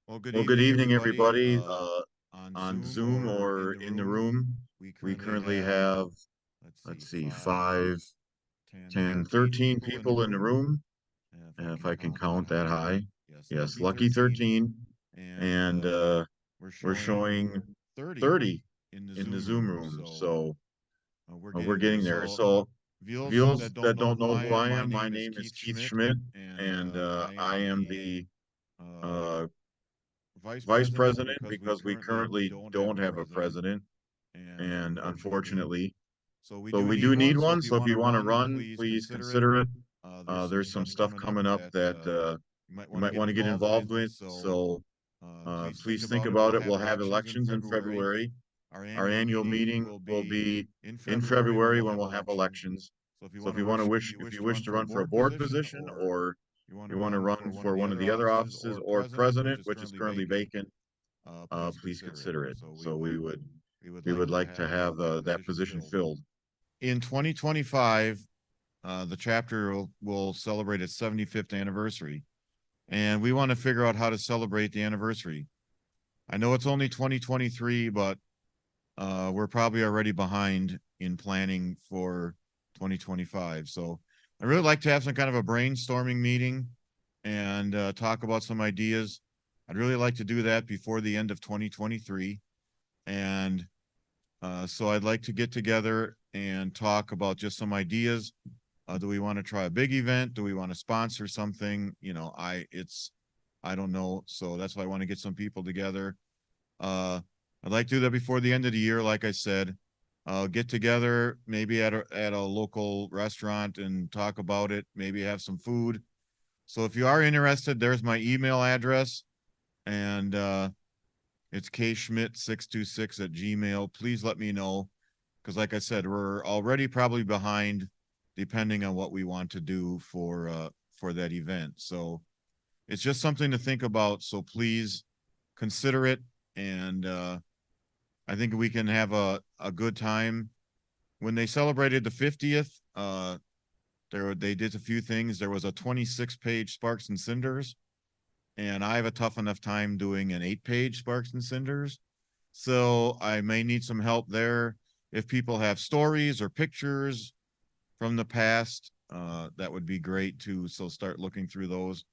Well, good Well, good evening, evening, everybody. everybody. On On Zoom Zoom or or in the in the room, room, we we currently currently have, have, let's see, let's see, 5, 5, 10, 10, 13 13 people in the people in the room, room, if I if can I can count that count that high. high. Yes, Yes, lucky lucky 13. 13. And And we're we're showing showing 30 30 in the in the Zoom Zoom room. room. So So we're we're getting there. getting there. So, So, viewers viewers that don't that know don't who know I who am, I my am, my name is name is Keith Keith Schmidt, Schmidt, and and I I am am the the uh, uh, vice vice president president because we because we currently currently don't have don't a have a president. president. And And unfortunately, unfortunately, so we so do we need do need one. So one. if you So if want to you want to run, run, please please consider it. consider it. There's some There's some stuff stuff coming up coming up that that you might you want to might get want to get involved with. involved with. So So please think please think about it. We'll about it. have We'll have elections in elections in February. February. Our Our annual annual meeting meeting will will be be in in February when February we'll when have we'll have elections. elections. So if you So want if to you want to if if you you wish wish to to run run for for a a board position, position, or or you want to you want to run run for one of for the one of other the other offices offices or or president, president, which is currently vacant, vacant, please please consider it. consider it. So So we would we like would to like to have have that that position position filled. filled. In 2025, the chapter will celebrate its 75th anniversary, and we want to figure out how to celebrate the anniversary. I know it's only 2023, but we're probably already behind in planning for 2025. So I really like to have some kind of a brainstorming meeting and talk about some ideas. I'd really like to do that before the end of 2023. And so I'd like to get together and talk about just some ideas. Do we want to try a big event? Do we want to sponsor something? I don't know. So that's why I want to get some people together. Uh, I'd like to do that before the end of the year, like I said. Get together maybe at a local restaurant and talk about it. Maybe have some food. So if you are interested, there's my email address, and it's kschmidt626 at gmail. Please let me know, because like I said, we're already probably behind, depending on what we want to do for that event. So it's just something to think about. So please consider it, and I think we can have a good time. When they celebrated the 50th, they did a few things. There was a 26-page Sparks and Cinders, and I have a tough enough time doing an 8-page Sparks and Cinders. So I may need some help there. If people have stories or pictures from the past, that would be great too. So start looking through those.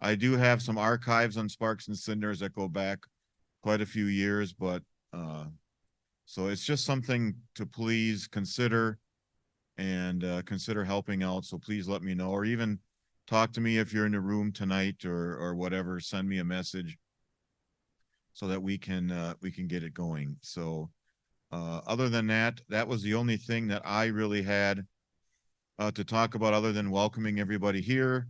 I do have some archives on Sparks and Cinders that go back quite a few years, but so it's just something to please consider and consider helping out. So please let me know, or even talk to me if you're in the room tonight or whatever. Send me a message so that we can get it going. So other than that, that was the only thing that I really had to talk about, other than welcoming everybody here.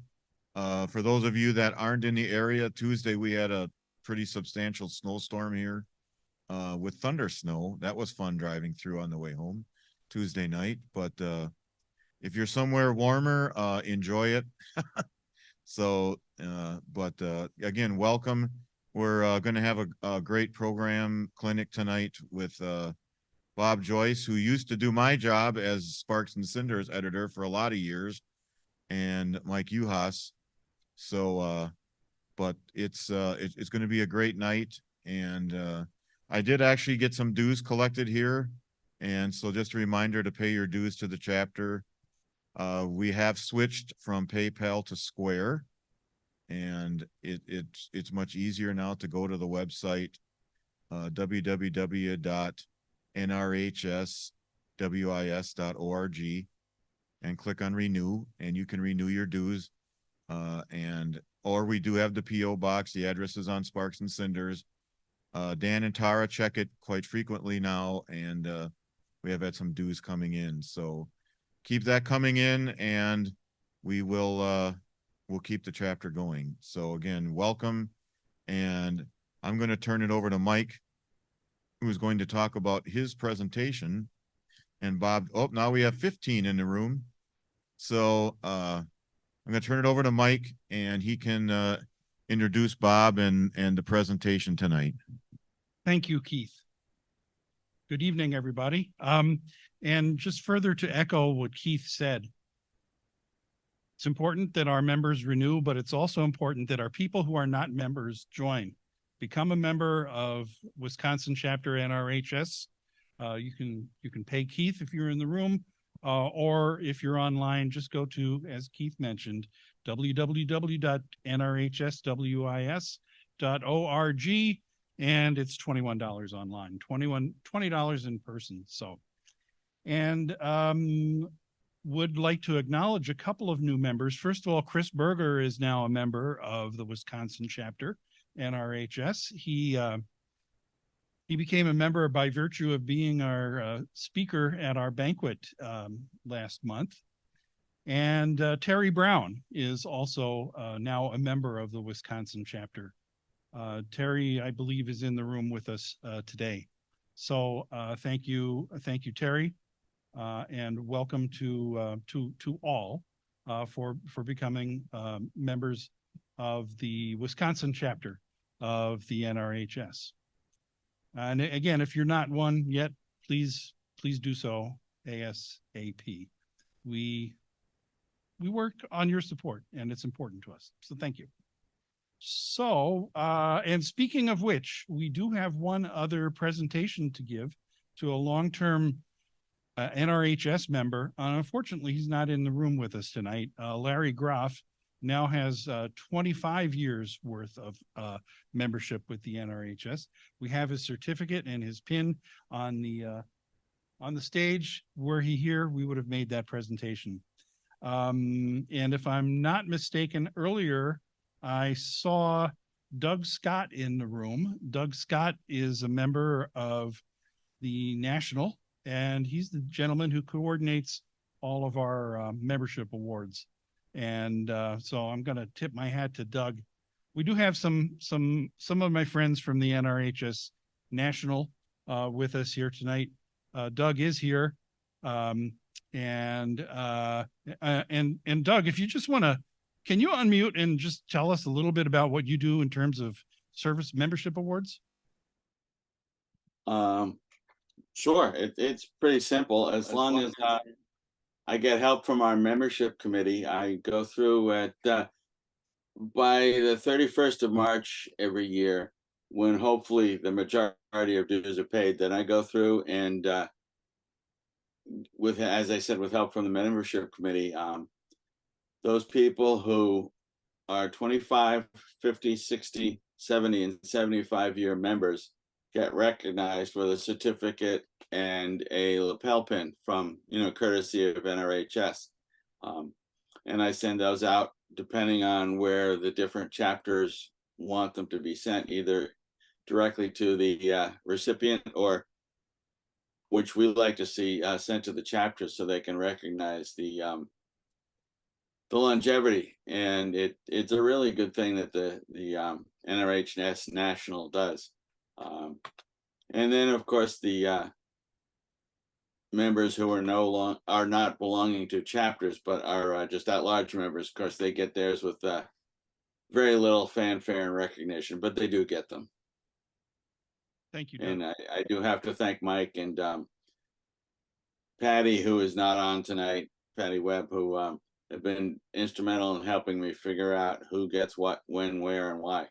For those of you that aren't in the area, Tuesday we had a pretty substantial snowstorm here with thunder snow. That was fun driving through on the way home Tuesday night. But if you're somewhere warmer, enjoy it. So, but again, welcome. We're going to have a great program clinic tonight with Bob Joyce, who used to do my job as Sparks and Cinders editor for a lot of years, and Mike Yuhas. So, but it's going to be a great night, and I did actually get some dues collected here, and so just a reminder to pay your dues to the chapter. We have switched from PayPal to Square, and it's much easier now to go to the website www.nrhswis.org and click on renew, and you can renew your dues. And or we do have the PO box. The address is on Sparks and Cinders. Dan and Tara check it quite frequently now, and we have had some dues coming in. So keep that coming in, and we will we'll keep the chapter going. So again, welcome, and I'm going to turn it over to Mike, who's going to talk about his presentation. And Bob, oh, now we have 15 in the room. So I'm going to turn it over to Mike, and he can introduce Bob and the presentation tonight. Thank you, Keith. Good evening, everybody. And just further to echo what Keith said, it's important that our members renew, but it's also important that our people who are not members join. become a member of Wisconsin chapter NRHS. You can pay Keith if you're in the room, or if you're online, just go to, as Keith mentioned, www.nrhswis.org, and it's $21 online, $20 in person. So, and would like to acknowledge a couple of new members. First of all, Chris Berger is now a member of the Wisconsin chapter NRHS. He became a member by virtue of being our speaker at our banquet last month. And Terry Brown is also now a member of the Wisconsin chapter. Terry, I believe, is in the room with us today. So thank you, Terry, and welcome to all for becoming members of the Wisconsin chapter of the NRHS. And again, if you're not one yet, please do so ASAP. We work on your support, and it's important to us. So thank you. So, and speaking of which, we do have one other presentation to give to a long-term NRHS member. Unfortunately, he's not in the room with us tonight. Larry Groff now has 25 years worth of membership with the NRHS. We have his certificate and his pin on the stage. Were he here, we would have made that presentation. And if I'm not mistaken, earlier I saw Doug Scott in the room. Doug Scott is a member of the National, and he's the gentleman who coordinates all of our membership awards. And so I'm going to tip my hat to Doug. We do have some of my friends from the NRHS National with us here tonight. Doug is here. And Doug, if you just want to, can you unmute and just tell us a little bit about what you do in terms of service membership awards? Sure. It's pretty simple. As long as I get help from our membership committee, I go through at by the 31st of March every year, when hopefully the majority of dues are paid. Then I go through and with, as I said, with help from the membership committee, those people who are 25, 50, 60, 70, and 75-year members get recognized with a certificate and a lapel pin from, courtesy of NRHS. And I send those out depending on where the different chapters want them to be sent, either directly to the recipient, or which we like to see sent to the chapters so they can recognize the longevity. And it's a really good thing that the NRHS National does. And then, of course, the members who are not belonging to chapters, but are just at-large members, of course, they get theirs with very little fanfare and recognition, but they do get them. Thank you, Doug. And I do have to thank Mike and Patty, who is not on tonight, Patty Webb, who have been instrumental in helping me figure out who gets what, when, where, and why.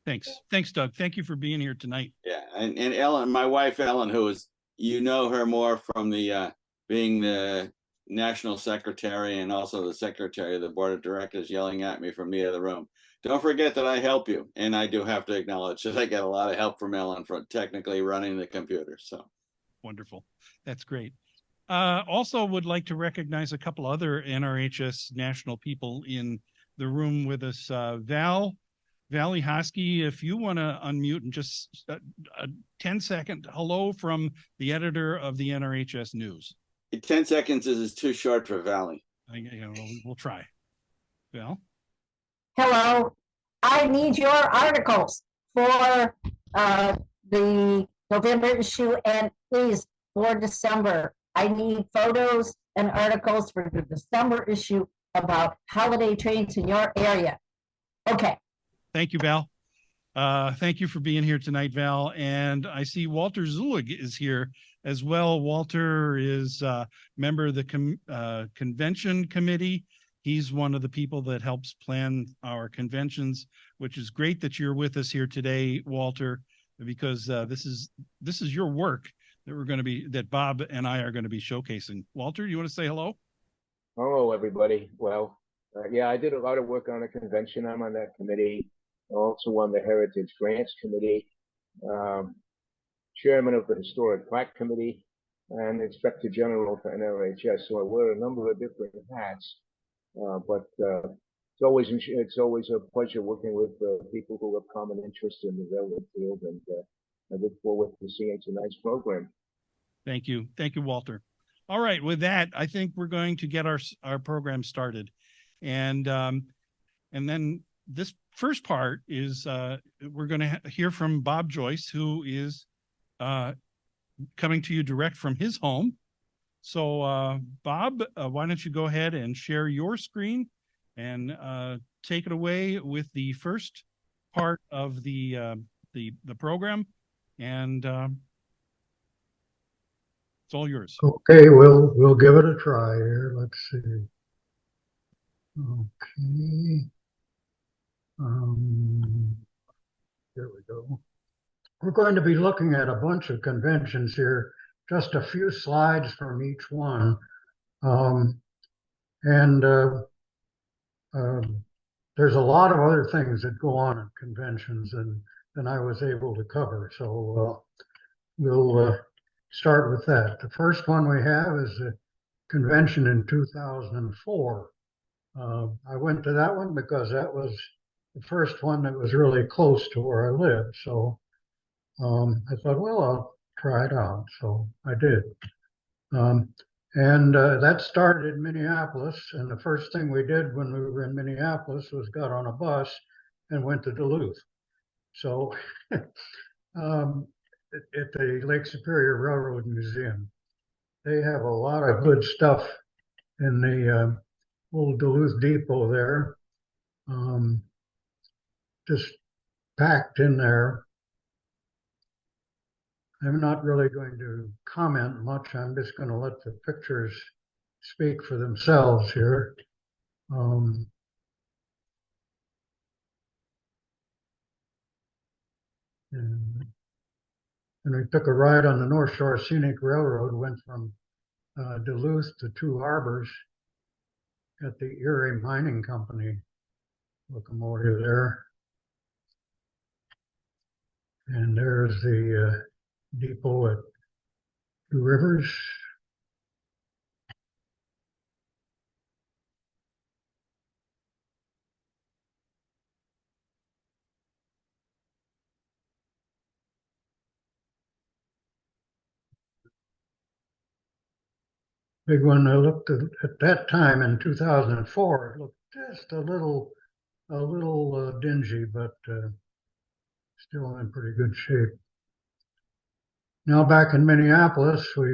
Thanks, Doug. Thank you for being here tonight. Yeah, and Ellen, my wife Ellen, who is, her more from the being the national secretary and also the secretary of the board of directors, yelling at me from the other room. Don't forget that I help you, and I do have to acknowledge that I get a lot of help from Ellen for technically running the computer. So wonderful, that's great. Also, would like to recognize a couple other NRHS national people in the room with us. Valley Hosky, if you want to unmute and just a 10-second hello from the editor of the NRHS News. 10 seconds is too short for Valley. We'll try. Val? Hello. I need your articles for the November issue, and please, for December. I need photos and articles for the December issue about holiday trains in your area. Okay. Thank you, Val. Thank you for being here tonight, Val. And I see Walter Zulig is here as well. Walter is a member of the convention committee. He's one of the people that helps plan our conventions, which is great that you're with us here today, Walter, because this is your work that Bob and I are going to be showcasing. Walter, you want to say hello? Hello, everybody. Well, yeah, I did a lot of work on the convention. I'm on that committee. Also on the Heritage Grants Committee, chairman of the Historic Plaque Committee, and Inspector General for NRHS. So I wear a number of different hats. But it's always a pleasure working with people who have common interest in the railroad field, and I look forward to seeing tonight's program. Thank you, Walter. All right, with that, I think we're going to get our program started, and then this first part is we're going to hear from Bob Joyce, who is coming to you direct from his home. So, Bob, why don't you go ahead and share your screen and take it away with the first part of the program, and it's all yours. Okay, we'll give it a try here. Let's see. Okay. Here we go. We're going to be looking at a bunch of conventions here, just a few slides from each one. There's a lot of other things that go on at conventions than I was able to cover. So we'll start with that. The first one we have is a convention in 2004. I went to that one because that was the first one that was really close to where I lived. So I thought, well, I'll try it out. So I did. That started in Minneapolis. And the first thing we did when we were in Minneapolis was got on a bus and went to Duluth. So at the Lake Superior Railroad Museum, they have a lot of good stuff in the old Duluth depot there, just packed in there. I'm not really going to comment much. I'm just going to let the pictures speak for themselves here. And we took a ride on the North Shore Scenic Railroad, went from Duluth to Two Harbors at the Erie Mining Company locomotive there. And there's the depot at Two Rivers. Big one I looked at that time in 2004, it looked just a little dingy, but still in pretty good shape. Now back in Minneapolis, we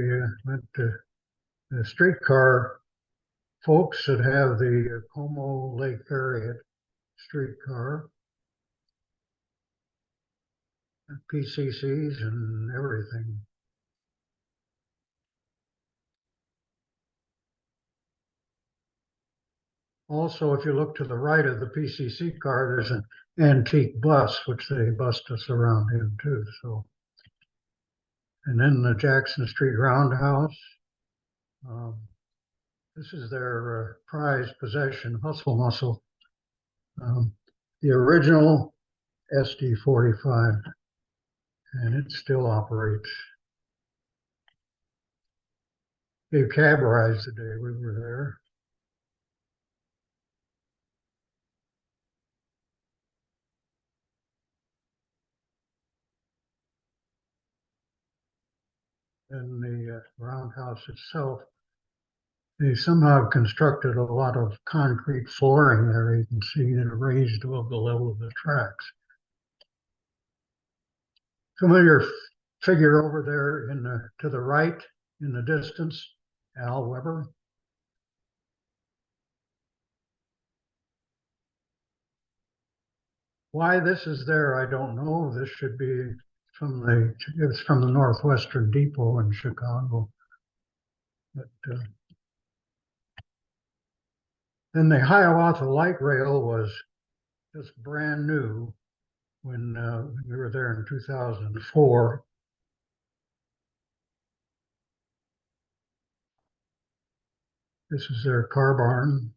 went to the streetcar folks that have the Como Lake Harriet streetcar, PCCs and everything. Also, if you look to the right of the PCC car, there's an antique bus, which they bust us around in too. So, and then the Jackson Street Roundhouse. This is their prized possession, Hustle Muscle. The original SD45, and it still operates. Gave cab rides the day we were there. And the roundhouse itself, they somehow constructed a lot of concrete flooring there. You can see it raised above the level of the tracks. Familiar figure over there to the right in the distance, Al Weber. Why this is there, I don't know. This should be it's from the Northwestern Depot in Chicago. But Then the Hiawatha Light Rail was just brand new when we were there in 2004. This is their car barn.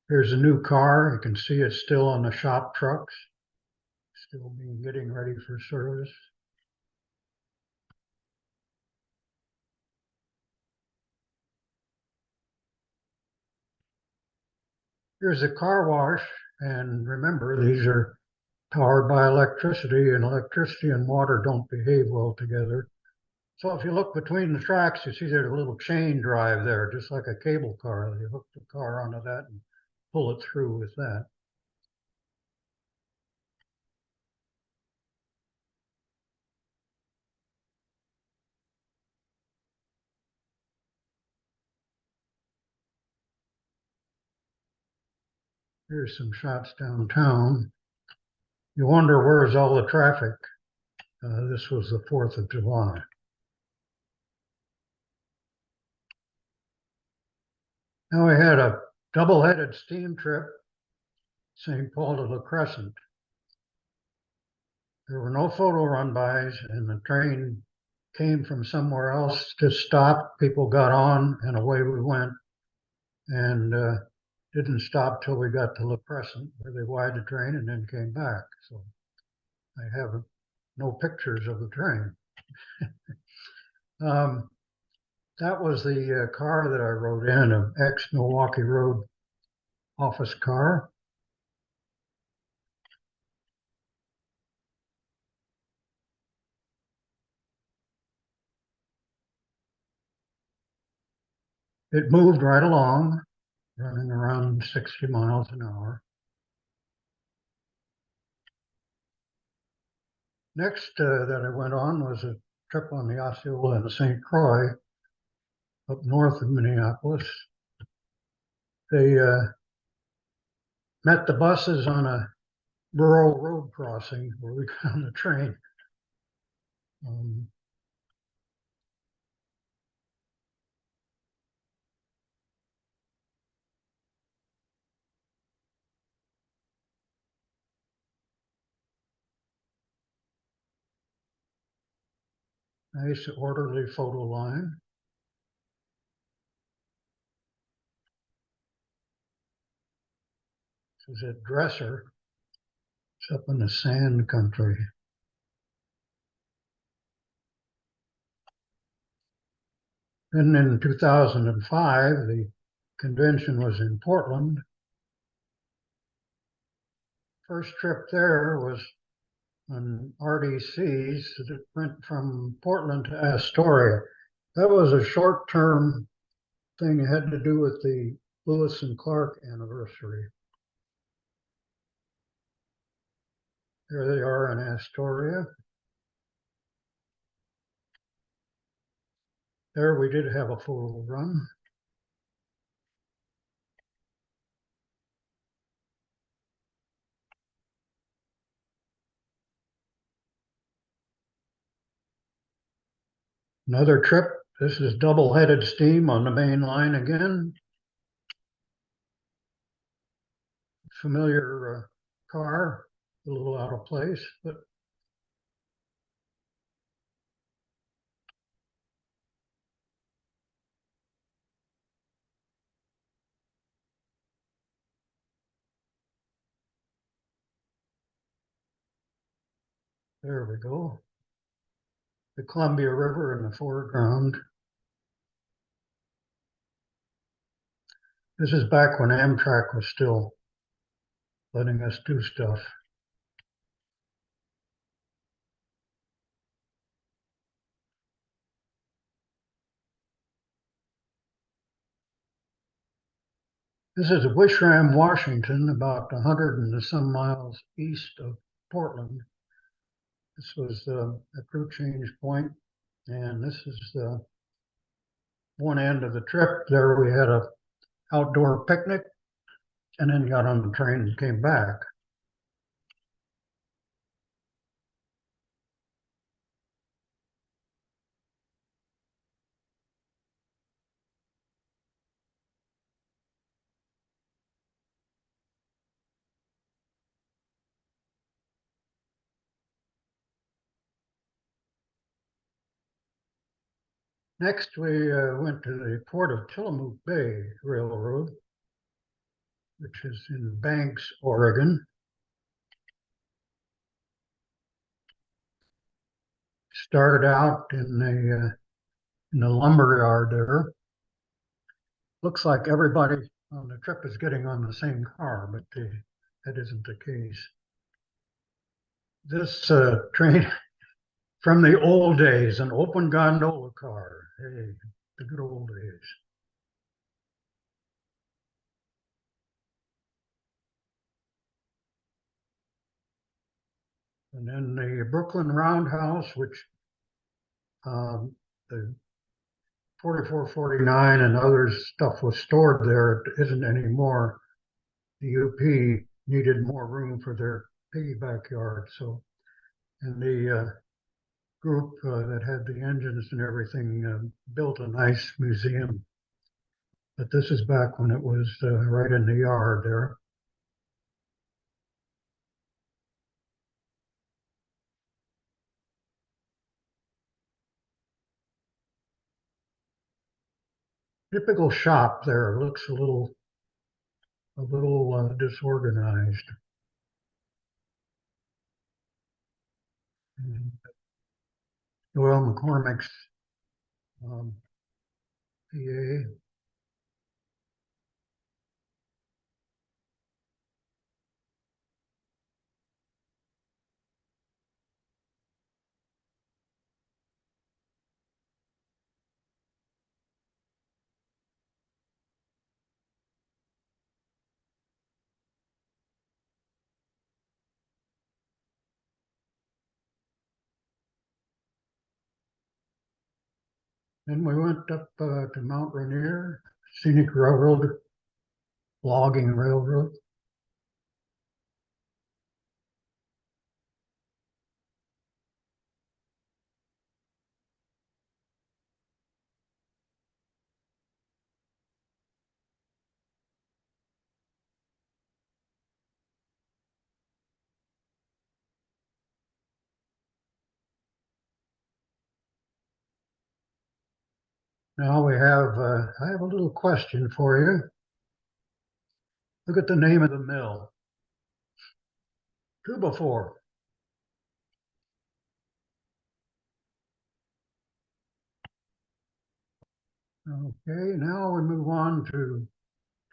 Here's a new car. You can see it's still on the shop trucks, still getting ready for service. Here's a car wash, and remember, these are powered by electricity, and electricity and water don't behave well together. So if you look between the tracks, you see there's a little chain drive there, just like a cable car. You hook the car onto that and pull it through with that. Here's some shots downtown. You wonder where's all the traffic. This was the 4th of July. Now we had a double-headed steam trip, St. Paul to La Crescent. There were no photo run-bys, and the train came from somewhere else, just stopped, people got on, and away we went. And didn't stop till we got to La Crescent, where they wired the train and then came back. So I have no pictures of the train. That was the car that I rode in, an ex-Milwaukee Road office car. It moved right along, running around 60 miles an hour. Next that I went on was a trip on the Osceola and St. Croix up north of Minneapolis. They met the buses on a rural road crossing where we got on the train. Nice orderly photo line. This is at Dresser. It's up in the sand country. Then in 2005, the convention was in Portland. First trip there was on RDCs that went from Portland to Astoria. That was a short-term thing. It had to do with the Lewis and Clark anniversary. There they are in Astoria. There we did have a photo run. Another trip. This is double-headed steam on the main line again. Familiar car, a little out of place, but there we go. The Columbia River in the foreground. This is back when Amtrak was still letting us do stuff. This is Wishram, Washington, about 100 and some miles east of Portland. This was a crew change point, and this is one end of the trip. There we had a outdoor picnic, and then got on the train and came back. Next, we went to the Port of Tillamook Bay Railroad, which is in Banks, Oregon. Started out in the lumber yard there. Looks like everybody on the trip is getting on the same car, but that isn't the case. This train from the old days, an open gondola car. Hey, the good old days. And then the Brooklyn Roundhouse, which the 4449 and other stuff was stored there. It isn't anymore. The UP needed more room for their piggy backyard. So, and the group that had the engines and everything built a nice museum. But this is back when it was right in the yard there. Typical shop there. Looks a little disorganized. And Doyle McCormick's PA. Then we went up to Mount Rainier, Scenic Railroad, Logging Railroad. Now we have, I have a little question for you. Look at the name of the mill. Tubafor. Okay, now we move on to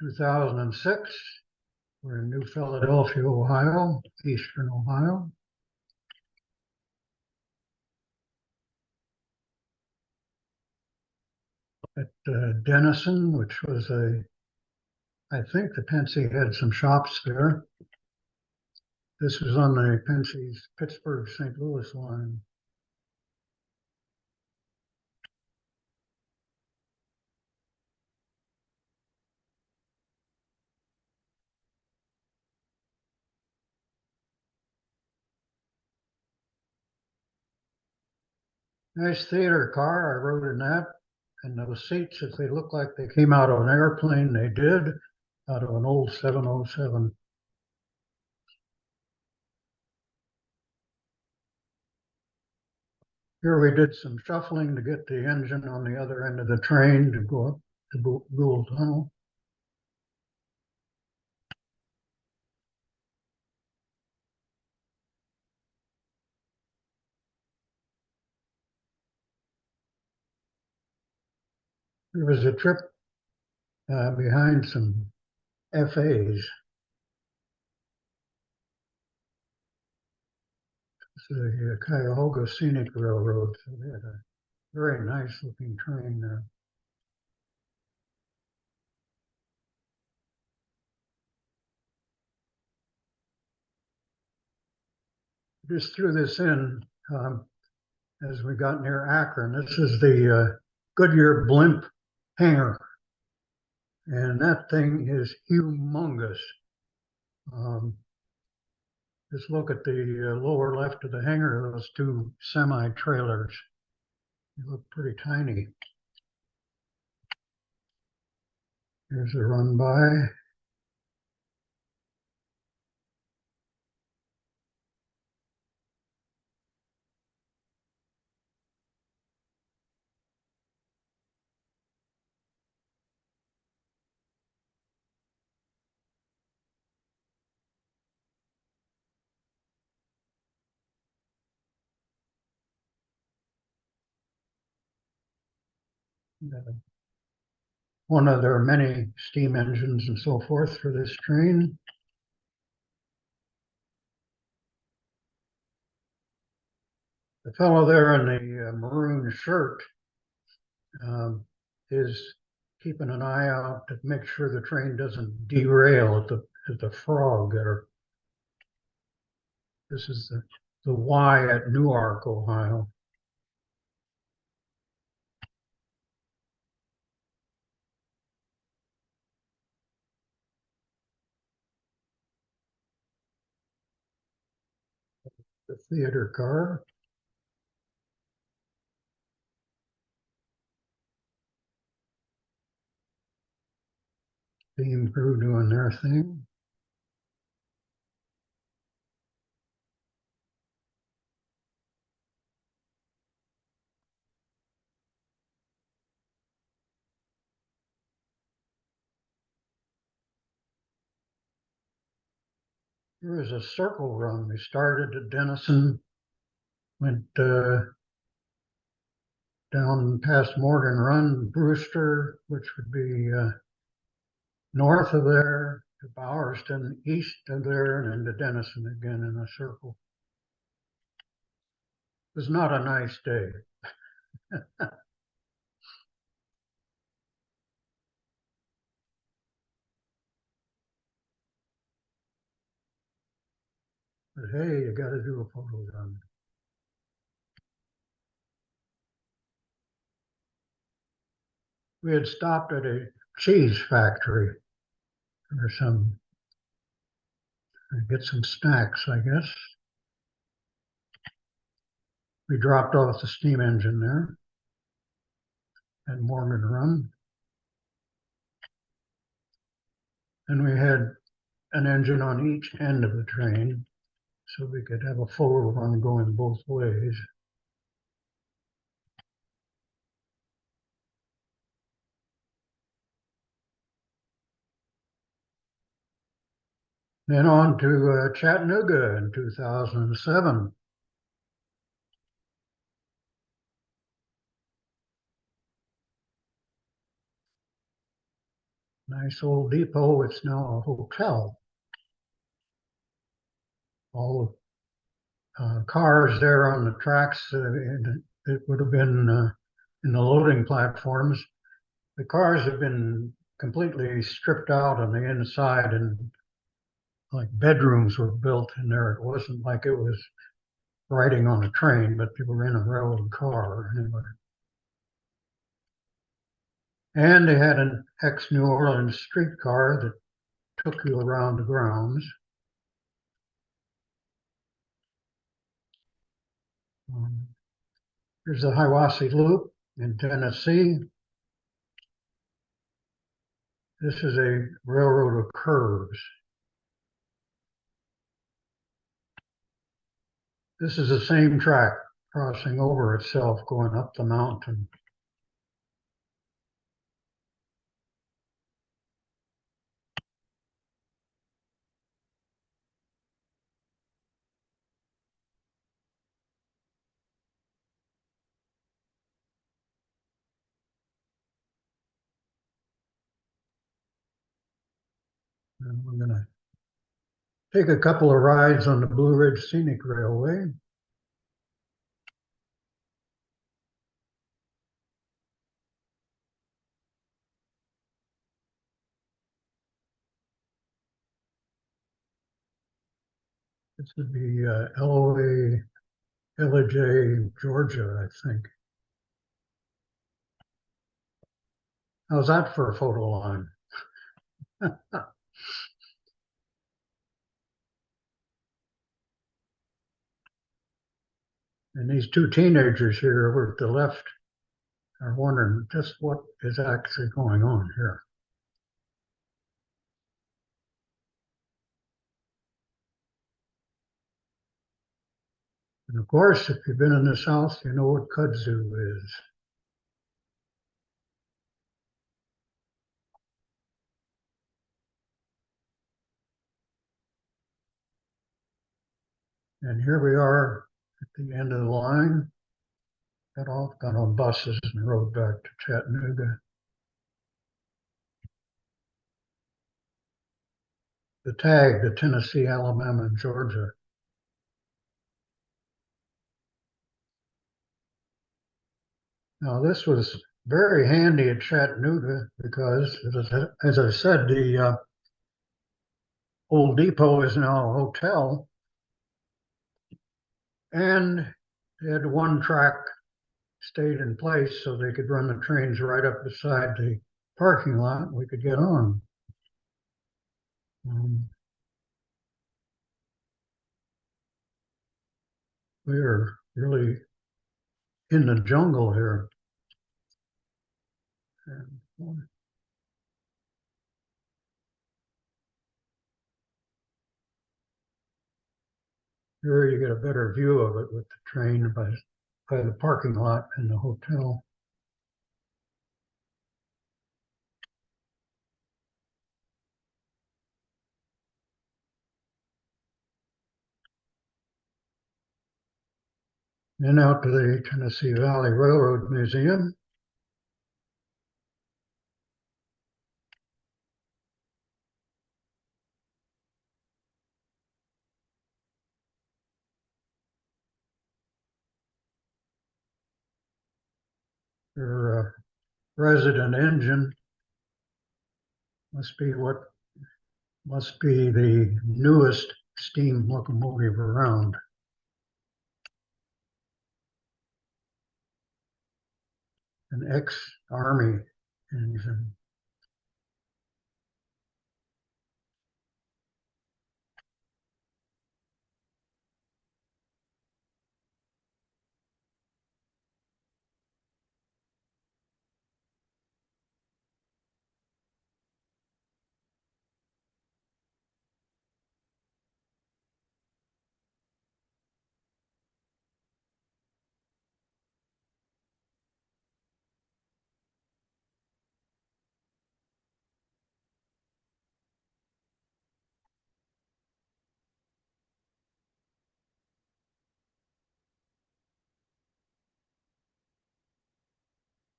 2006. We're in New Philadelphia, Ohio, Eastern Ohio. At Denison, which was I think the Pensy had some shops there. This was on the Pensy's Pittsburgh-St. Louis line. Nice theater car, I rode in that. And those seats, if they look like they came out of an airplane, they did, out of an old 707. Here we did some shuffling to get the engine on the other end of the train to go up to Gould Tunnel. There was a trip behind some FAs. It's the Cuyahoga Scenic Railroad. So they had a very nice looking train there. Just threw this in as we got near Akron. This is the Goodyear blimp hangar. And that thing is humongous. Just look at the lower left of the hangar, those two semi-trailers. They look pretty tiny. Here's a run by. one of their many steam engines and so forth for this train. The fellow there in the maroon shirt is keeping an eye out to make sure the train doesn't derail at the frog there. This is the Y at Newark, Ohio. The theater car. Steam crew doing their thing. Here is a circle run. We started at Denison, went down past Morgan Run, Brewster, which would be north of there, to Bowerston, east of there, and into Denison again in a circle. It was not a nice day. But hey, you got to do a photo run. We had stopped at a cheese factory for get some snacks, I guess. We dropped off the steam engine there at Morgan Run. And we had an engine on each end of the train, so we could have a photo run going both ways. Then on to Chattanooga in 2007. Nice old depot. It's now a hotel. All cars there on the tracks, it would have been in the loading platforms. The cars have been completely stripped out on the inside, and like bedrooms were built in there. It wasn't like it was riding on a train, but people were in a railroad car anyway. And they had an ex-New Orleans streetcar that took you around the grounds. Here's the Hiwassee Loop in Tennessee. This is a railroad of curves. This is the same track crossing over itself going up the mountain. And we're going to take a couple of rides on the Blue Ridge Scenic Railway. This would be LJ, Georgia, I think. How's that for a photo line? And these two teenagers here over at the left are wondering just what is actually going on here. And of course, if you've been in the South, you know what kudzu is. And here we are at the end of the line. got off, got on buses and rode back to Chattanooga. The tag, the Tennessee, Alabama, and Georgia. Now, this was very handy at Chattanooga because, as I said, the old depot is now a hotel, and they had one track stayed in place so they could run the trains right up beside the parking lot. We could get on. We are really in the jungle here. And here you get a better view of it with the train by the parking lot and the hotel. And out to the Tennessee Valley Railroad Museum. Your resident engine must be the newest steam locomotive around. An ex-Army engine.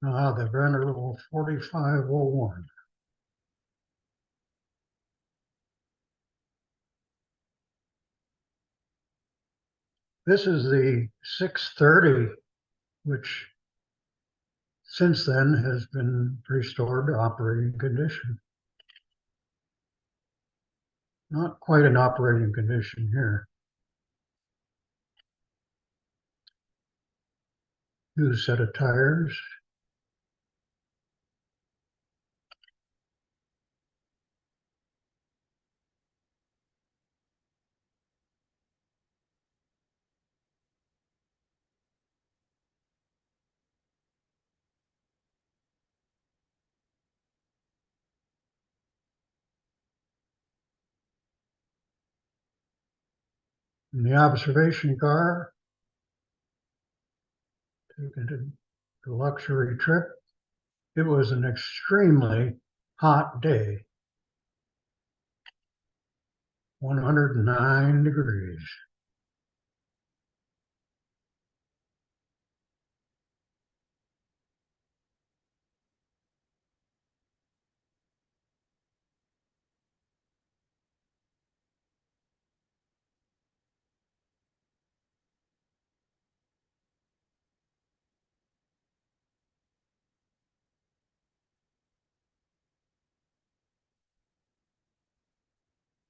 The venerable 4501. This is the 630, which since then has been restored to operating condition. Not quite an operating condition here. New set of tires. In the observation car, taken to the luxury trip. It was an extremely hot day. 109 degrees.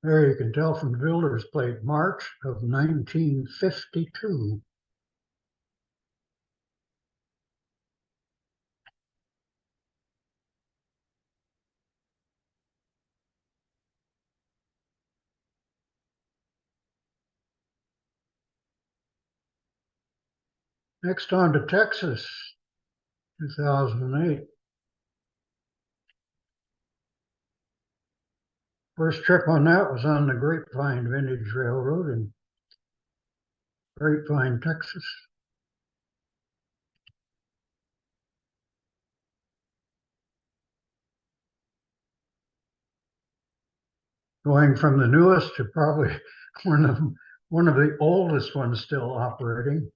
There you can tell from the builder's plate, March of 1952. Next on to Texas, 2008. First trip on that was on the Grapevine Vintage Railroad in Grapevine, Texas. Going from the newest to probably one of the oldest ones still operating.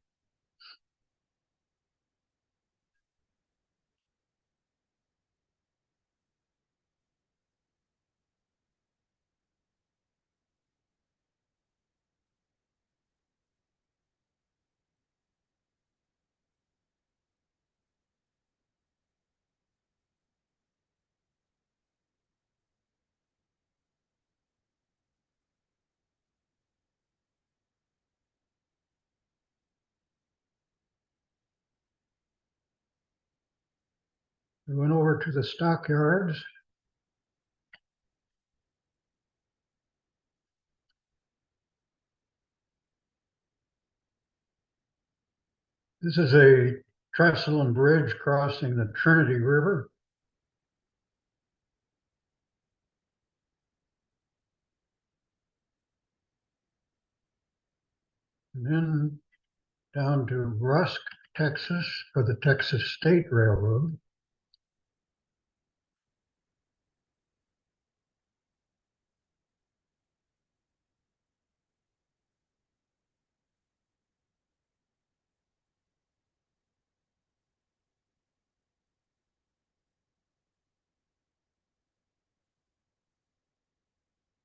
We went over to the stockyards. This is a trestle and bridge crossing the Trinity River. And then down to Rusk, Texas for the Texas State Railroad.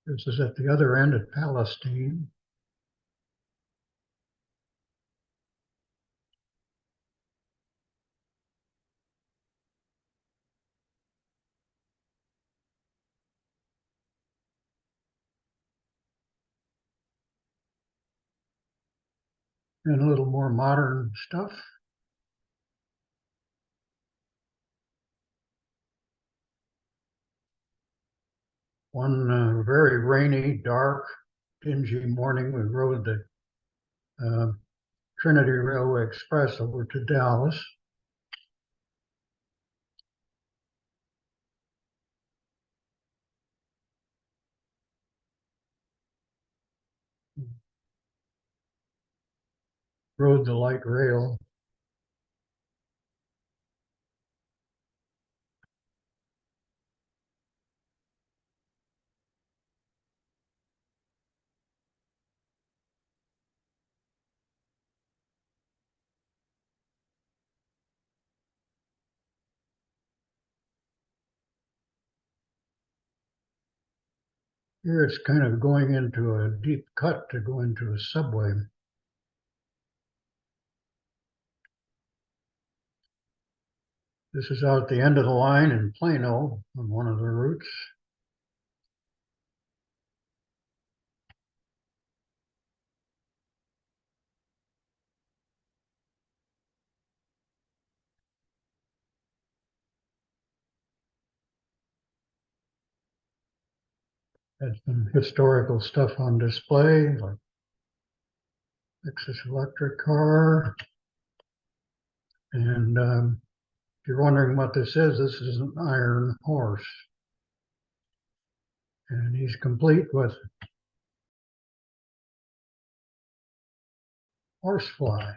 This is at the other end at Palestine. And a little more modern stuff. One very rainy, dark, dingy morning, we rode the Trinity Railway Express over to Dallas. Rode the light rail. Here it's kind of going into a deep cut to go into a subway. This is out at the end of the line in Plano on one of the routes. Had some historical stuff on display, like Texas electric car. And if you're wondering what this is an iron horse. And he's complete with horsefly.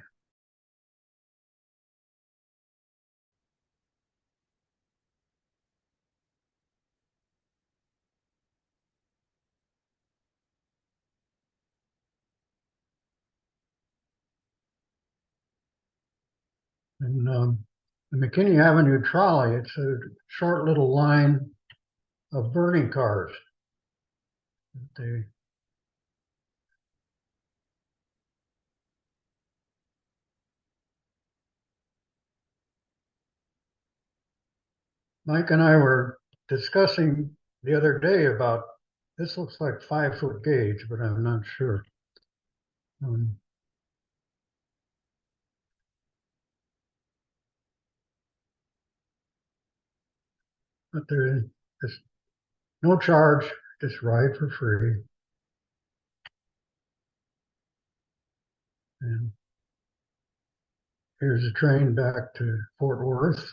And the McKinney Avenue trolley, it's a short little line of burning cars. Mike and I were discussing the other day about, this looks like 5-foot gauge, but I'm not sure. But there's no charge, just ride for free. And here's a train back to Fort Worth.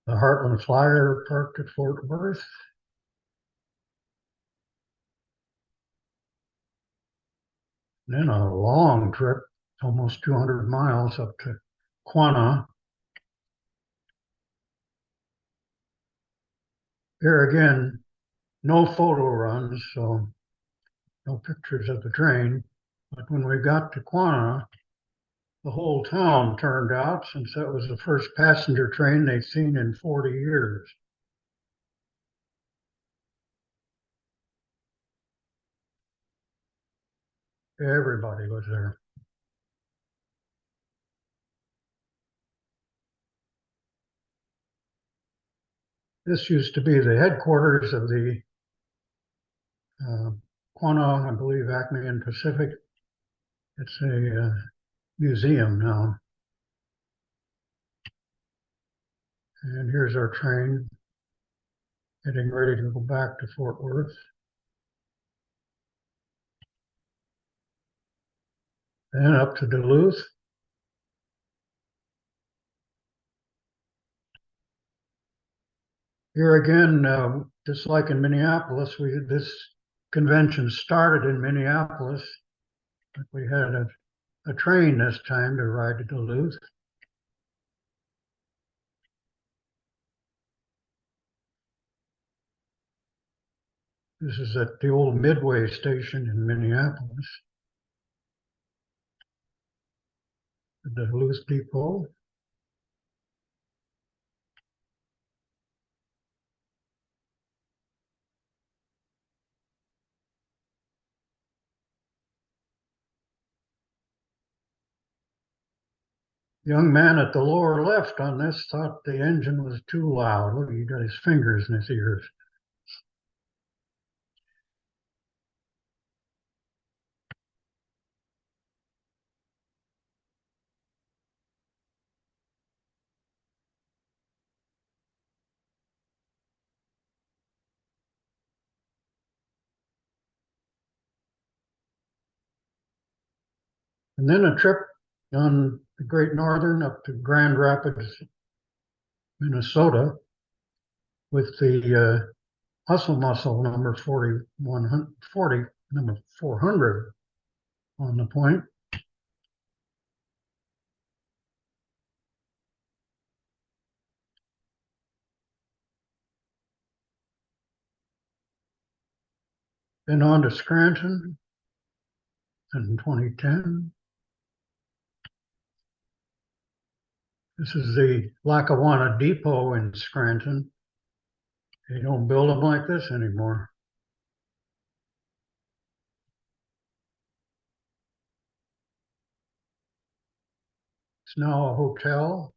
The Heartland Flyer parked at Fort Worth. And then a long trip, almost 200 miles up to Quanah. Here again, no photo runs, so no pictures of the train. But when we got to Quanah, the whole town turned out since that was the first passenger train they'd seen in 40 years. Everybody was there. This used to be the headquarters of the Quanah, I believe Acme and Pacific. It's a museum now. And here's our train getting ready to go back to Fort Worth. Then up to Duluth. Here again, just like in Minneapolis, this convention started in Minneapolis. But we had a train this time to ride to Duluth. This is at the old Midway station in Minneapolis. The Duluth Depot. Young man at the lower left on this thought the engine was too loud. Look, he got his fingers in his ears. And then a trip on the Great Northern up to Grand Rapids, Minnesota, with the Hustle Muscle number 4140, number 400 on the point. Then on to Scranton in 2010. This is the Lackawanna Depot in Scranton. They don't build them like this anymore. It's now a hotel.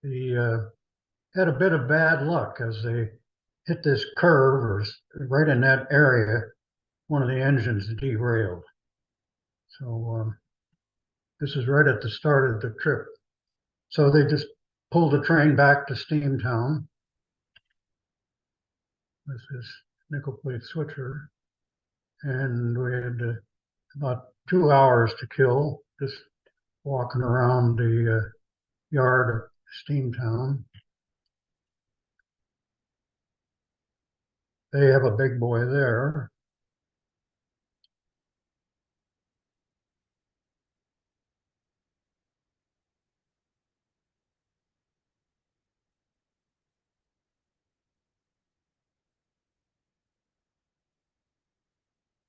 They had a bit of bad luck as they hit this curve, or right in that area, one of the engines derailed. So this is right at the start of the trip. So they just pulled the train back to Steamtown with this nickel plate switcher. And we had about 2 hours to kill just walking around the yard of Steamtown. They have a big boy there.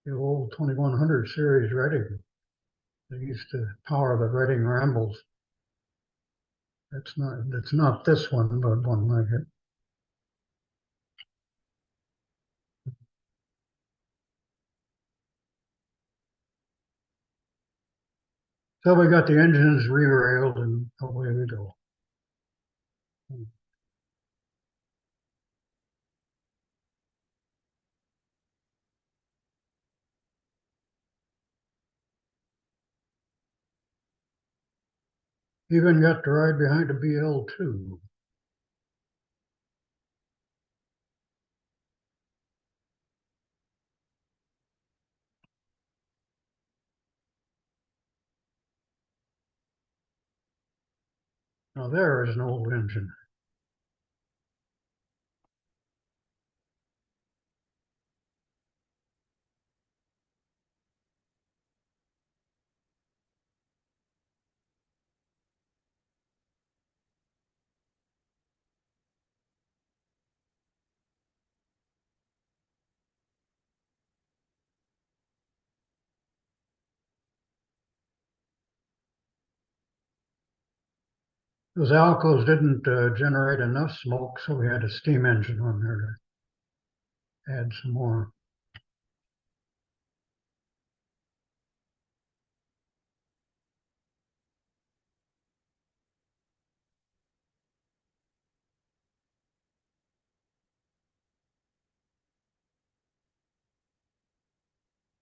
The old 2100 series Reading. They used to power the Reading Rambles. It's not this one, but one like it. So we got the engines re-railed and away we go. Even got to ride behind a BL2. Now there is an old engine. Those alcos didn't generate enough smoke, so we had a steam engine on there add some more.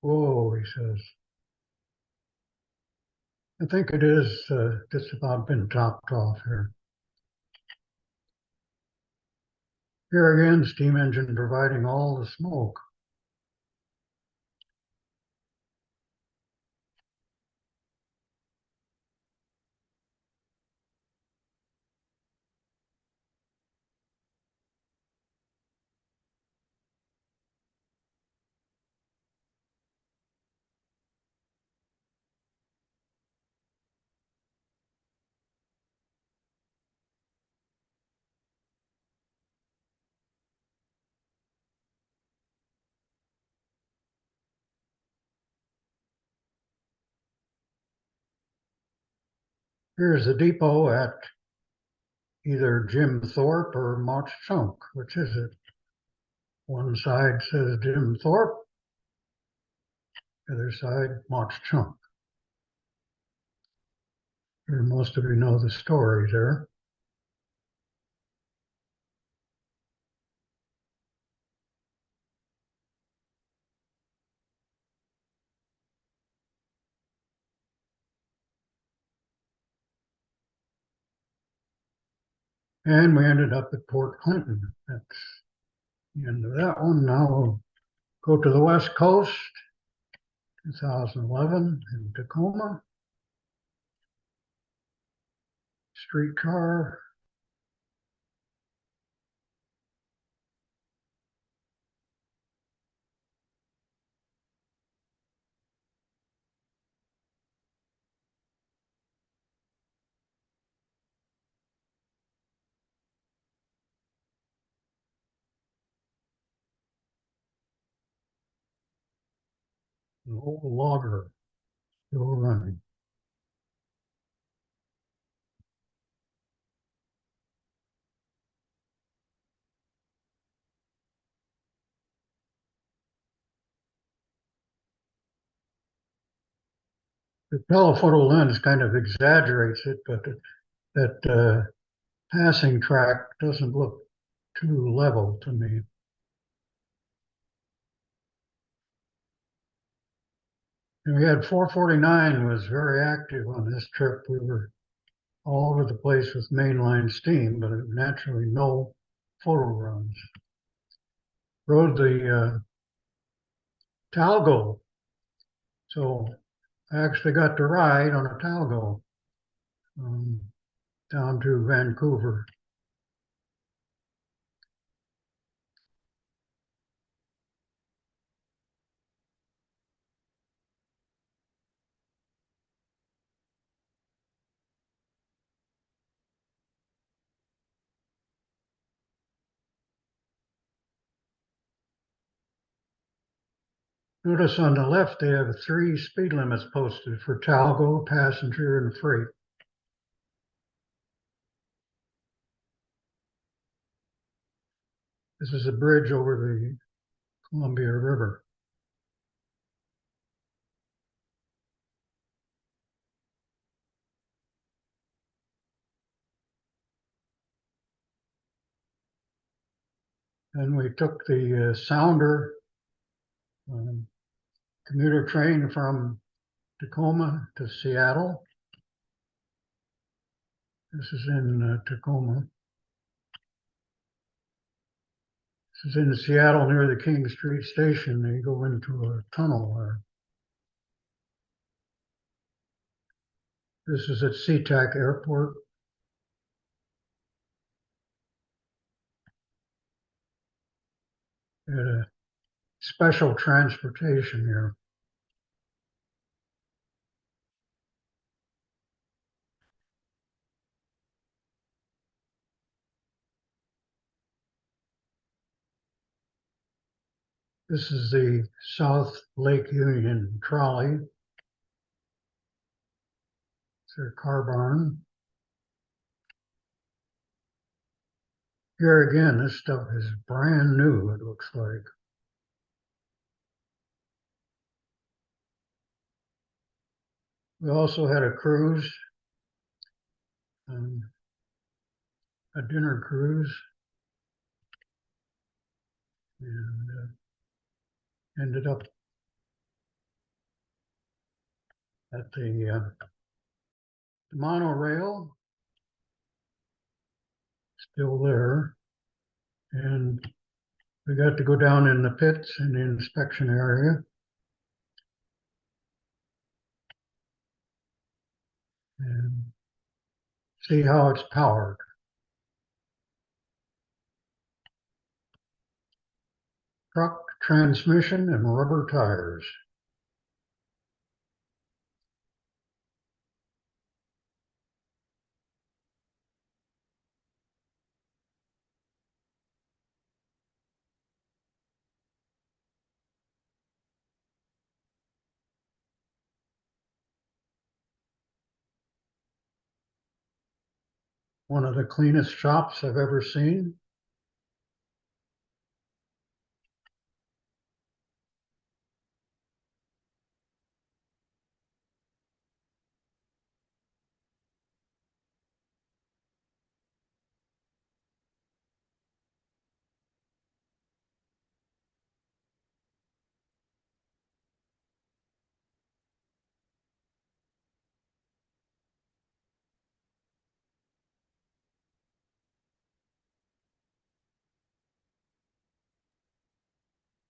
Whoa, he says. I think it is just about been topped off here. Here again, steam engine providing all the smoke. Here's the depot at either Jim Thorpe or Mott Chunk. Which is it? One side says Jim Thorpe, the other side Mott Chunk. Sure, most of you know the story there. And we ended up at Port Clinton. That's the end of that one. Now we'll go to the West Coast, 2011 in Tacoma. Streetcar. An old logger still running. The telephoto lens kind of exaggerates it, but that passing track doesn't look too level to me. And we had 449 was very active on this trip. We were all over the place with mainline steam, but naturally no photo runs. Rode the Talgo. So I actually got to ride on a Talgo down to Vancouver. Notice on the left, they have 3 speed limits posted for Talgo, passenger, and freight. This is a bridge over the Columbia River. And we took the Sounder commuter train from Tacoma to Seattle. This is in Tacoma. This is in Seattle near the King Street Station. You go into a tunnel there. This is at SeaTac Airport. Had a special transportation here. This is the South Lake Union trolley. It's their car barn. Here again, this stuff is brand new, it looks like. We also had a cruise, a dinner cruise, and ended up at the monorail, still there, and we got to go down in the pits in the inspection area. And see how it's powered. Truck, transmission, and rubber tires. One of the cleanest shops I've ever seen.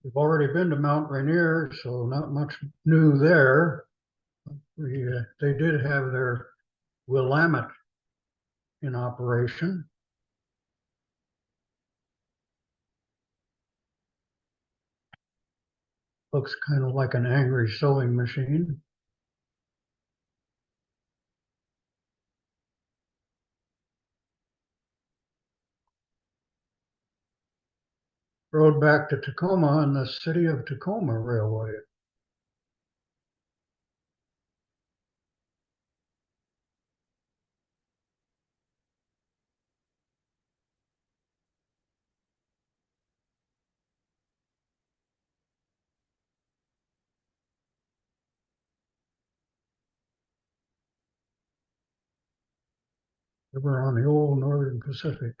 We've already been to Mount Rainier, so not much new there. They did have their Willamette in operation. Looks kind of like an angry sewing machine. Rode back to Tacoma on the City of Tacoma Railway. Over on the old Northern Pacific.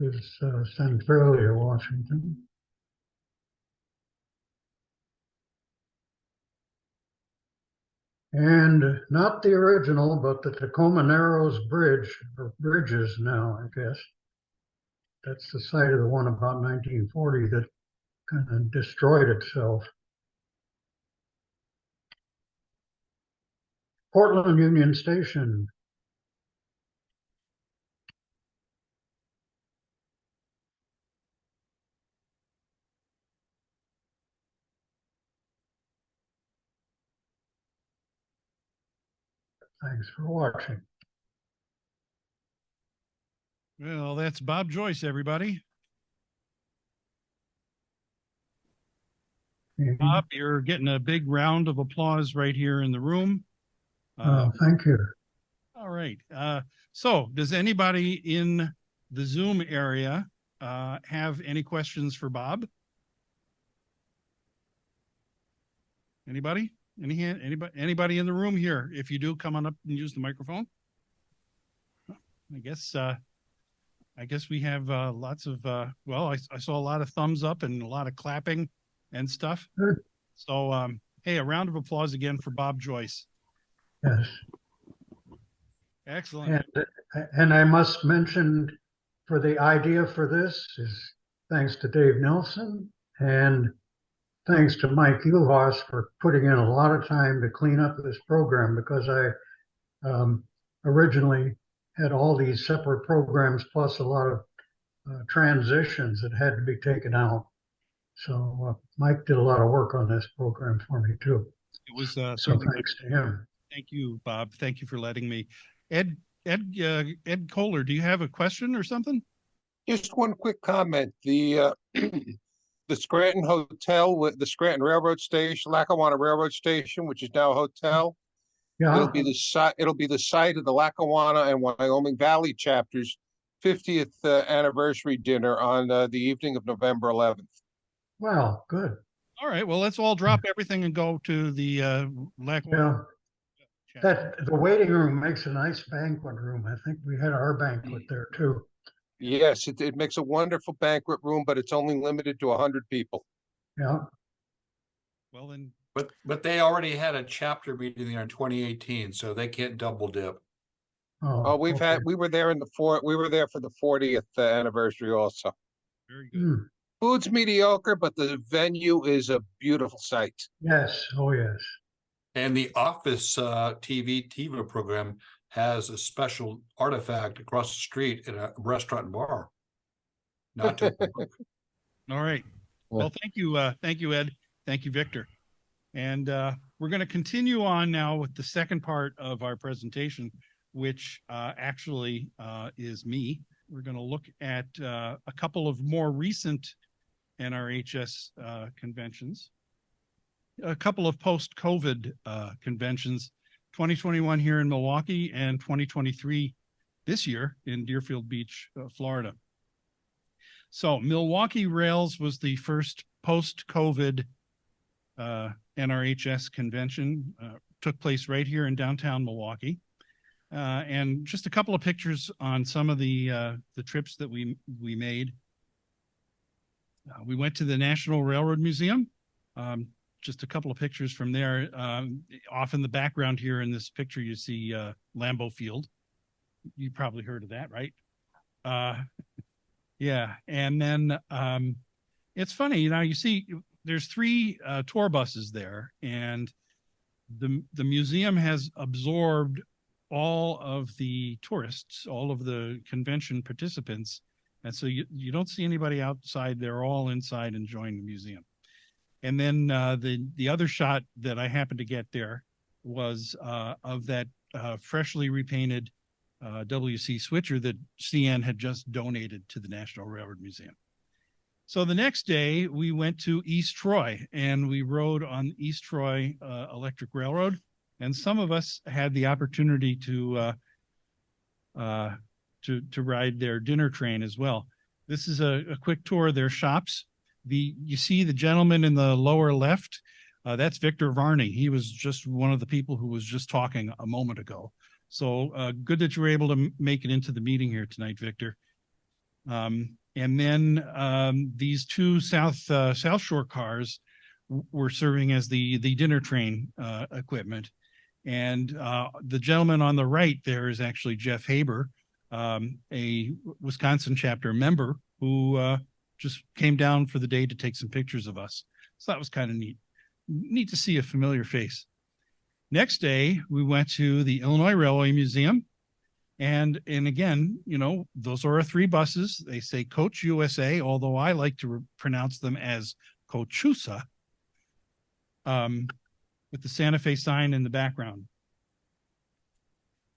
Is Centralia, Washington. And not the original, but the Tacoma Narrows Bridge, or bridges now, I guess. That's the site of the one about 1940 that kind of destroyed itself. Portland Union Station. Thanks for watching. Well, that's Bob Joyce, everybody. Bob, you're getting a big round of applause right here in the room. Thank you. All right. So does anybody in the Zoom area have any questions for Bob? Anybody? Any hand? Anybody in the room here? If you do, come on up and use the microphone. I guess we have lots of well, I saw a lot of thumbs up and a lot of clapping and stuff. Good. So hey, a round of applause again for Bob Joyce. Yes. Excellent. And I must mention, for the idea for this is thanks to Dave Nelson and thanks to Mike Yuhas for putting in a lot of time to clean up this program, because originally had all these separate programs plus a lot of transitions that had to be taken out. So Mike did a lot of work on this program for me too. It was So certainly. thanks to him. Thank you, Bob. Thank you for letting me. Ed Kohler, do you have a question or something? Just one quick comment. The the Scranton Hotel with the Scranton Railroad Station, Lackawanna Railroad Station, which is now a hotel. Yeah. It'll be the site of the Lackawanna and Wyoming Valley chapters 50th anniversary dinner on the evening of November 11th. Wow, good. All right. Well, let's all drop everything and go to the Lackawanna. Yeah. That the waiting room makes a nice banquet room. I think we had our banquet there too. Yes, it makes a wonderful banquet room, but it's only limited to 100 people. Yeah. Well, then. But they already had a chapter meeting there in 2018, so they can't double dip. Oh, we were there we were there for the 40th anniversary also. Very good. Food's mediocre, but the venue is a beautiful sight. Yes. Oh, yes. And the Office TV program has a special artifact across the street at a restaurant and bar. Not to All right. Well, thank you, Ed. Thank you, Victor. And we're going to continue on now with the second part of our presentation, which actually is me. We're going to look at a couple of more recent NRHS conventions, a couple of post-COVID conventions, 2021 here in Milwaukee and 2023 this year in Deerfield Beach, Florida. So Milwaukee Rails was the first post-COVID NRHS convention, took place right here in downtown Milwaukee. And just a couple of pictures on some of the trips that we made. We went to the National Railroad Museum. Just a couple of pictures from there. Off in the background here in this picture, you see Lambeau Field. You probably heard of that, right? Yeah. And then it's funny, you see there's 3 tour buses there, and the museum has absorbed all of the tourists, all of the convention participants. And so you don't see anybody outside. They're all inside enjoying the museum. And then the other shot that I happened to get there was of that freshly repainted WC switcher that CN had just donated to the National Railroad Museum. So the next day we went to East Troy and we rode on East Troy Electric Railroad. And some of us had the opportunity to ride their dinner train as well. This is a quick tour of their shops. You see the gentleman in the lower left, that's Victor Varney. He was just one of the people who was just talking a moment ago. So good that you were able to make it into the meeting here tonight, Victor. And then these 2 South Shore cars were serving as the dinner train equipment. And the gentleman on the right there is actually Jeff Haber, a Wisconsin chapter member who just came down for the day to take some pictures of us. So that was kind of neat. Neat to see a familiar face. Next day, we went to the Illinois Railway Museum. And again, those are our 3 buses. They say Coach USA, although I like to pronounce them as Cochusa, with the Santa Fe sign in the background.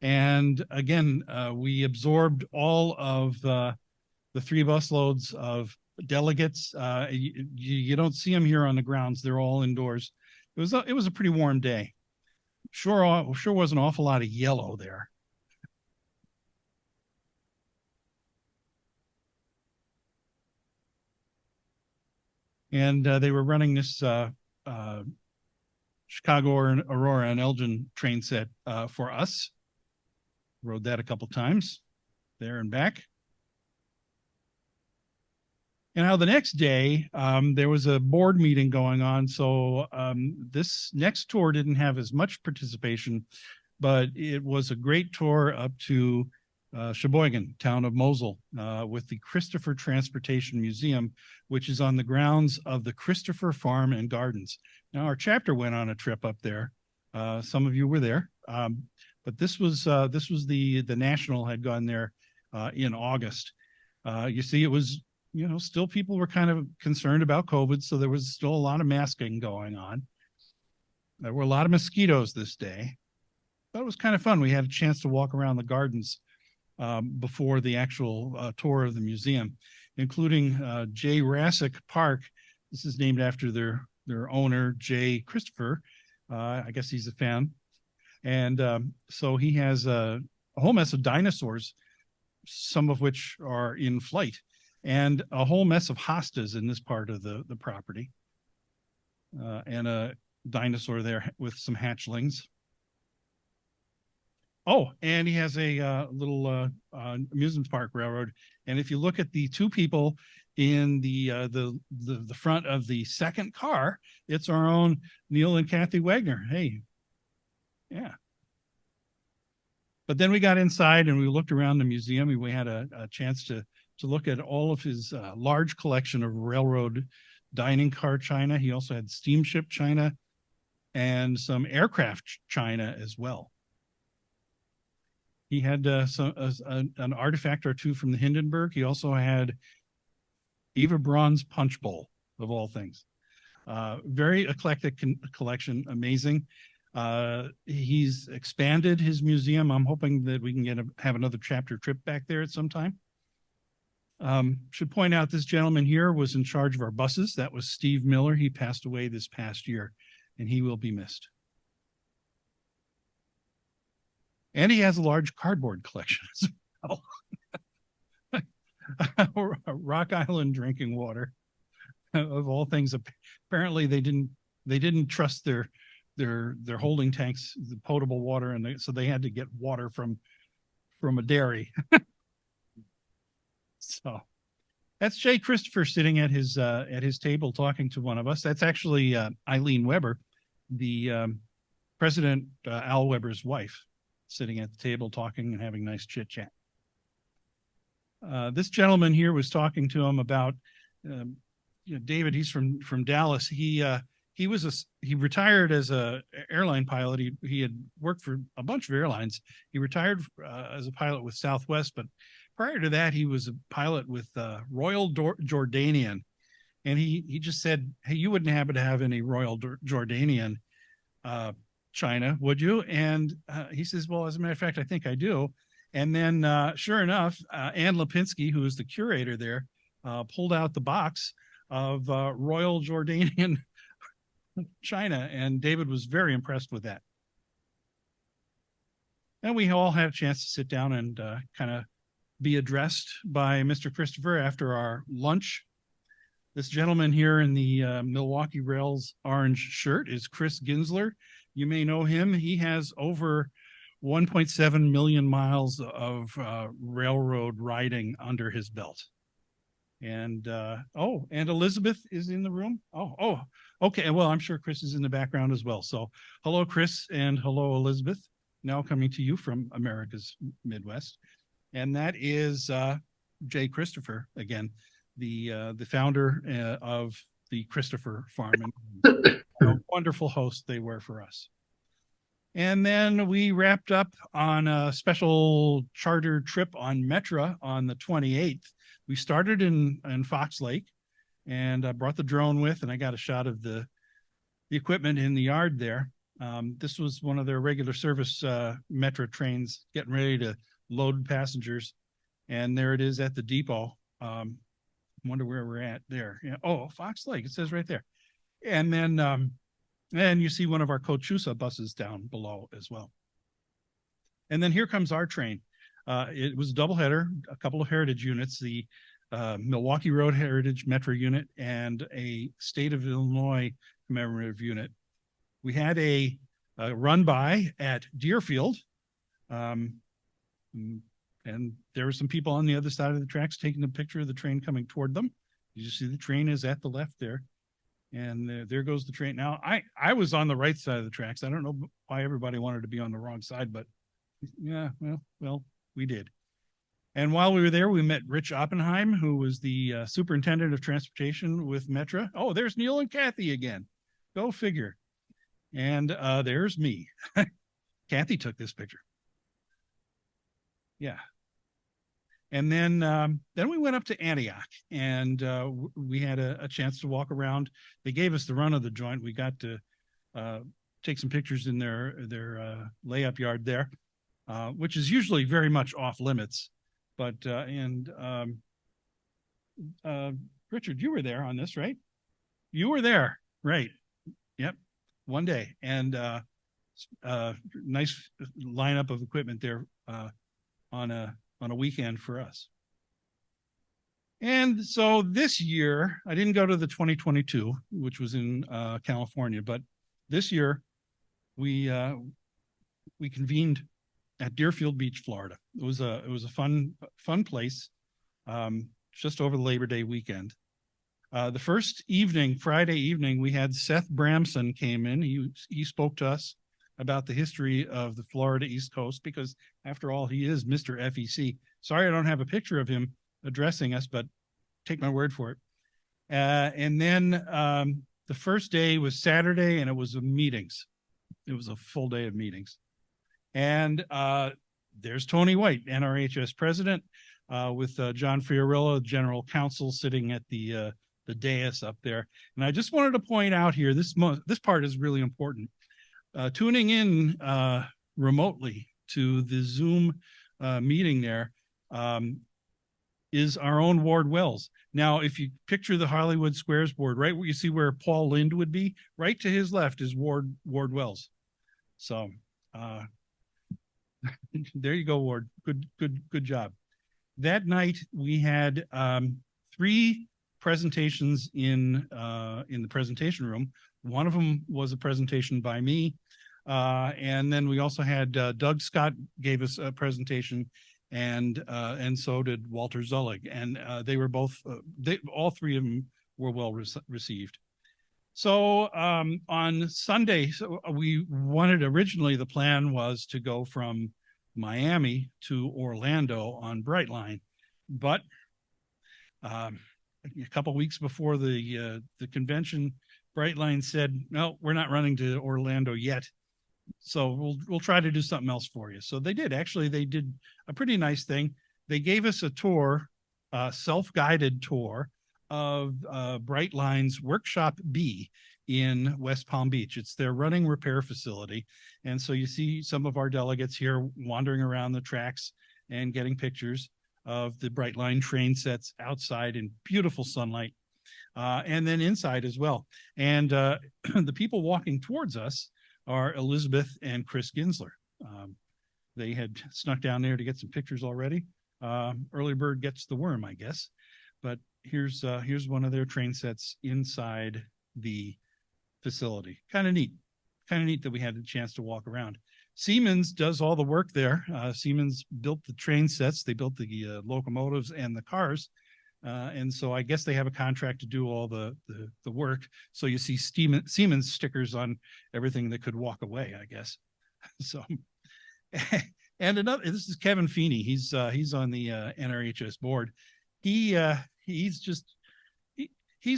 And again, we absorbed all of the 3 busloads of delegates. You don't see them here on the grounds. They're all indoors. It was a pretty warm day. Sure was an awful lot of yellow there. And they were running this Chicago Aurora and Elgin train set for us. Rode that a couple times, there and back. And now the next day, there was a board meeting going on. So this next tour didn't have as much participation, but it was a great tour up to Sheboygan, town of Mosul, with the Christopher Transportation Museum, which is on the grounds of the Christopher Farm and Gardens. Now, our chapter went on a trip up there. Some of you were there. But this was the national had gone there in August. You see, it was, you know, still people were kind of concerned about COVID, so there was still a lot of masking going on. There were a lot of mosquitoes this day, but it was kind of fun. We had a chance to walk around the gardens before the actual tour of the museum, including J. Rassick Park. This is named after their owner, J. Christopher. I guess he's a fan. And so he has a whole mess of dinosaurs, some of which are in flight, and a whole mess of hostas in this part of the property, and a dinosaur there with some hatchlings. Oh, and he has a little amusement park railroad. And if you look at the two people in the front of the second car, it's our own Neil and Kathy Wagner. Hey, yeah. But then we got inside and we looked around the museum. We had a chance to look at all of his large collection of railroad dining car china. He also had steamship china and some aircraft china as well. He had an artifact or two from the Hindenburg. He also had Eva Braun's punch bowl, of all things. Very eclectic collection, amazing. He's expanded his museum. I'm hoping that we can have another chapter trip back there at some time. Should point out this gentleman here was in charge of our buses. That was Steve Miller. He passed away this past year, and he will be missed. And he has a large cardboard collection as well. Rock Island drinking water, of all things. Apparently, they didn't trust their holding tanks, the potable water, and so they had to get water from a dairy. So that's Jay Christopher sitting at his table talking to one of us. That's actually Eileen Weber, the President Al Weber's wife, sitting at the table talking and having nice chit chat. This gentleman here was talking to him about David. He's from Dallas. He retired as a airline pilot. He had worked for a bunch of airlines. He retired as a pilot with Southwest, but prior to that, he was a pilot with Royal Jordanian. And he just said, "Hey, you wouldn't happen to have any Royal Jordanian china, would you?" And he says, "Well, as a matter of fact, I think I do." And then sure enough, Ann Lipinski, who is the curator there, pulled out the box of Royal Jordanian china, and David was very impressed with that. And we all had a chance to sit down and kind of be addressed by Mr. Christopher after our lunch. This gentleman here in the Milwaukee Rails orange shirt is Chris Ginsler. You may know him. He has over 1.7 million miles of railroad riding under his belt. And and Elizabeth is in the room. Oh, okay. Well, I'm sure Chris is in the background as well. So hello, Chris, and hello, Elizabeth. Now coming to you from America's Midwest. And that is Jay Christopher, again, the founder of the Christopher Farm. A wonderful host they were for us. And then we wrapped up on a special charter trip on Metra on the 28th. We started in Fox Lake, and I brought the drone with, and I got a shot of the equipment in the yard there. This was one of their regular service Metra trains getting ready to load passengers. And there it is at the depot. Wonder where we're at there. Yeah. Oh, Fox Lake, it says right there. And then you see one of our Cochusa buses down below as well. And then here comes our train. It was a double header, a couple of heritage units, the Milwaukee Road Heritage Metro unit and a State of Illinois commemorative unit. We had a run by at Deerfield. And there were some people on the other side of the tracks taking a picture of the train coming toward them. You see the train is at the left there. And there goes the train. Now, I was on the right side of the tracks. I don't know why everybody wanted to be on the wrong side, but yeah, well, we did. And while we were there, we met Rich Oppenheim, who was the superintendent of transportation with Metra. Oh, there's Neil and Kathy again. Go figure. And there's me. Kathy took this picture. Yeah. And then we went up to Antioch, and we had a chance to walk around. They gave us the run of the joint. We got to take some pictures in their layup yard there, which is usually very much off limits. But Richard, you were there on this, right? You were there, right? Yep, one day, and nice lineup of equipment there on a weekend for us. And so this year, I didn't go to the 2022, which was in California, but this year we convened at Deerfield Beach, Florida. It was a fun place, just over the Labor Day weekend. The first evening, Friday evening, we had Seth Bramson came in. He spoke to us about the history of the Florida East Coast, because after all, he is Mr. FEC. Sorry, I don't have a picture of him addressing us, but take my word for it. And then the first day was Saturday, and it was meetings. It was a full day of meetings. And there's Tony White, NRHS president, with John Fiorillo, general counsel, sitting at the dais up there. And I just wanted to point out here, this part is really important. Tuning in remotely to the Zoom meeting there is our own Ward Wells. Now, if you picture the Hollywood Squares board, right where you see where Paul Lind would be, right to his left is Ward Wells. So there you go, Ward. Good job. That night we had 3 presentations in the presentation room. One of them was a presentation by me. And then we also had Doug Scott gave us a presentation, and so did Walter Zullig. And they were both, all 3 of them were well received. So on Sunday, we wanted, originally the plan was to go from Miami to Orlando on Brightline, but a couple weeks before the convention, Brightline said, no, we're not running to Orlando yet. So we'll try to do something else for you. So they did. Actually, they did a pretty nice thing. They gave us a tour, a self-guided tour of Brightline's Workshop B in West Palm Beach. It's their running repair facility. And so you see some of our delegates here wandering around the tracks and getting pictures of the Brightline train sets outside in beautiful sunlight. And then inside as well. And the people walking towards us are Elizabeth and Chris Ginsler. They had snuck down there to get some pictures already. Early bird gets the worm, I guess. But here's one of their train sets inside the facility. Kind of neat that we had a chance to walk around. Siemens does all the work there. Siemens built the train sets. They built the locomotives and the cars. And so I guess they have a contract to do all the work. So you see Siemens stickers on everything that could walk away, I guess. So, and this is Kevin Feeney. He's on the NRHS board. He's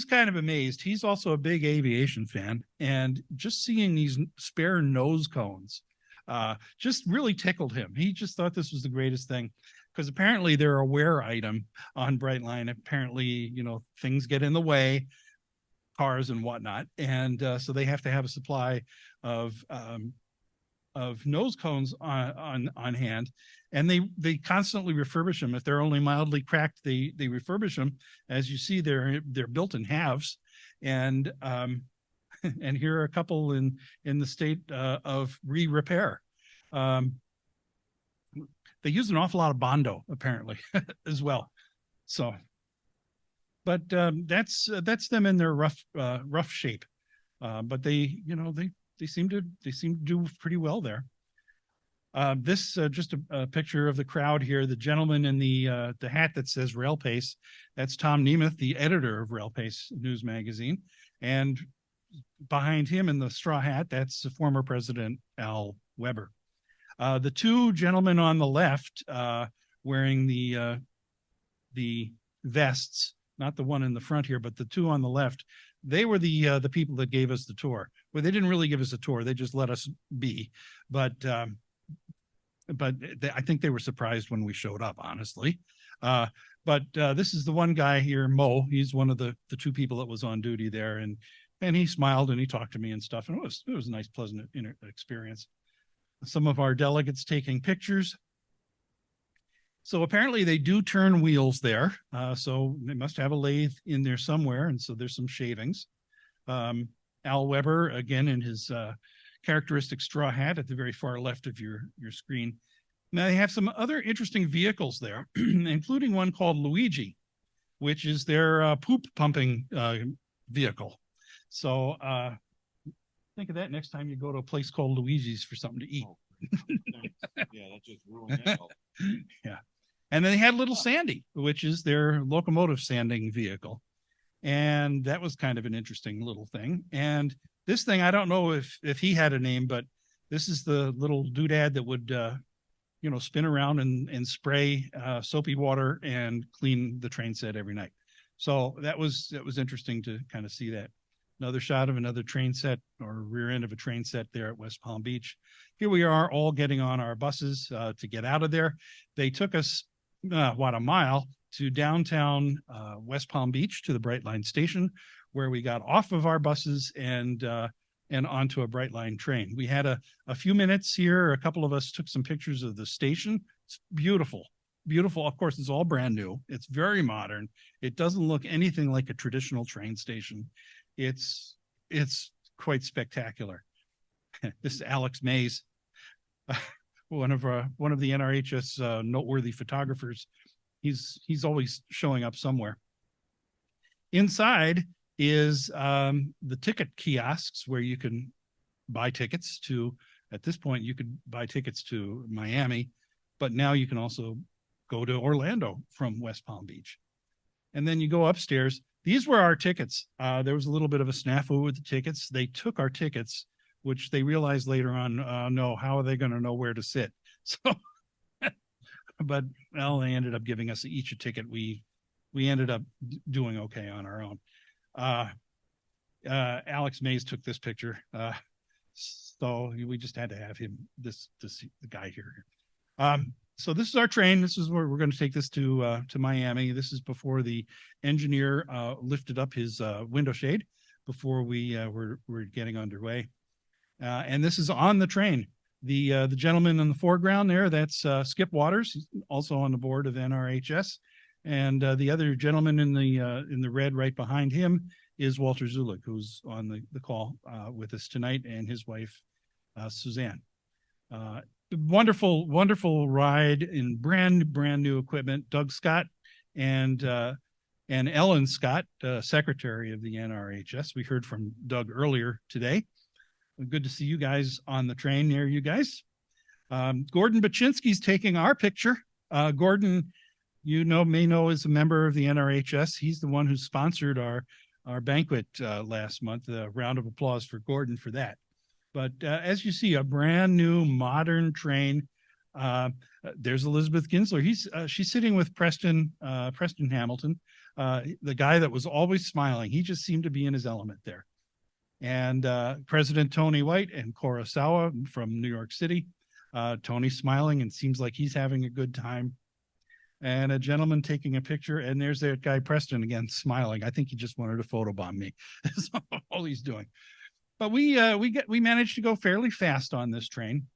kind of amazed. He's also a big aviation fan, and just seeing these spare nose cones just really tickled him. He just thought this was the greatest thing, because apparently they're a wear item on Brightline. Apparently, things get in the way, cars and whatnot, and so they have to have a supply of nose cones on hand, and they constantly refurbish them. If they're only mildly cracked, they refurbish them. As you see, they're built in halves, and here are a couple in the state of repair. They use an awful lot of Bondo apparently as well. So, but that's them in their rough shape. But they seem to do pretty well there. This just a picture of the crowd here. The gentleman in the hat that says Rail Pace, that's Tom Nemeth, the editor of Rail Pace News Magazine, and behind him in the straw hat, that's the former President Al Weber. The 2 gentlemen on the left wearing the vests, not the one in the front here, but the 2 on the left, they were the people that gave us the tour. Well, they didn't really give us a tour. They just let us be. But but I think they were surprised when we showed up, honestly. But this is the one guy here, Mo. He's one of the two people that was on duty there, and he smiled and he talked to me and stuff, and it was a nice, pleasant experience. Some of our delegates taking pictures. So apparently they do turn wheels there. So they must have a lathe in there somewhere, and so there's some shavings. Al Weber, again, in his characteristic straw hat at the very far left of your screen. Now they have some other interesting vehicles there, including one called Luigi, which is their poop pumping vehicle. So think of that next time you go to a place called Luigi's for something to eat. Oh, yeah, that just ruined that. Yeah. And then they had Little Sandy, which is their locomotive sanding vehicle. And that was kind of an interesting little thing. And this thing, I don't know if he had a name, but this is the little doodad that would, spin around and spray soapy water and clean the train set every night. So that was interesting to kind of see that. Another shot of another train set or rear end of a train set there at West Palm Beach. Here we are all getting on our buses to get out of there. They took us, a mile to downtown West Palm Beach to the Brightline station, where we got off of our buses and onto a Brightline train. We had a few minutes here. A couple of us took some pictures of the station. It's beautiful, beautiful. Of course, it's all brand new. It's very modern. It doesn't look anything like a traditional train station. It's quite spectacular. This is Alex Mays, one of the NRHS noteworthy photographers. He's always showing up somewhere. Inside is the ticket kiosks where you can buy tickets to. At this point, you could buy tickets to Miami, but now you can also go to Orlando from West Palm Beach. And then you go upstairs. These were our tickets. There was a little bit of a snafu with the tickets. They took our tickets, which they realized later on, no, how are they going to know where to sit? So, but well, they ended up giving us each a ticket. We ended up doing okay on our own. Alex Mays took this picture. So we just had to have him, the guy here. So this is our train. This is where we're going to take this to Miami. This is before the engineer lifted up his window shade before we were getting underway. And this is on the train. The gentleman in the foreground there, that's Skip Waters, he's also on the board of NRHS. And the other gentleman in the red right behind him is Walter Zulik, who's on the call with us tonight, and his wife, Suzanne. Wonderful ride in brand new equipment. Doug Scott and Ellen Scott, secretary of the NRHS. We heard from Doug earlier today. Good to see you guys on the train near you guys. Gordon Baczynski's taking our picture. Gordon, may know is a member of the NRHS. He's the one who sponsored our banquet last month. A round of applause for Gordon for that. But as you see, a brand new modern train. There's Elizabeth Ginsler. She's sitting with Preston Hamilton, the guy that was always smiling. He just seemed to be in his element there. And President Tony White and Kurosawa from New York City. Tony's smiling and seems like he's having a good time. And a gentleman taking a picture, and there's that guy Preston again smiling. I think he just wanted to photobomb me. That's all he's doing. But we managed to go fairly fast on this train,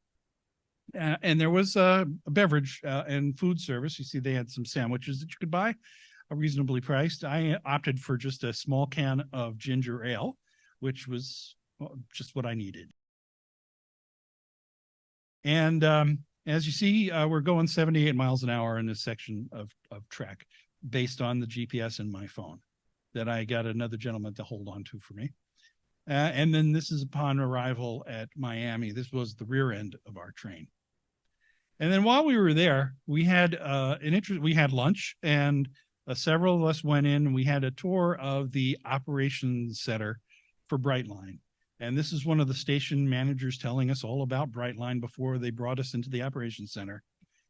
and there was a beverage and food service. You see, they had some sandwiches that you could buy, reasonably priced. I opted for just a small can of ginger ale, which was just what I needed. And as you see, we're going 78 miles an hour in this section of track, based on the GPS in my phone that I got another gentleman to hold on to for me. And then this is upon arrival at Miami. This was the rear end of our train. And then while we were there, we had we had lunch, and several of us went in and we had a tour of the operations center for Brightline. And this is one of the station managers telling us all about Brightline before they brought us into the operations center.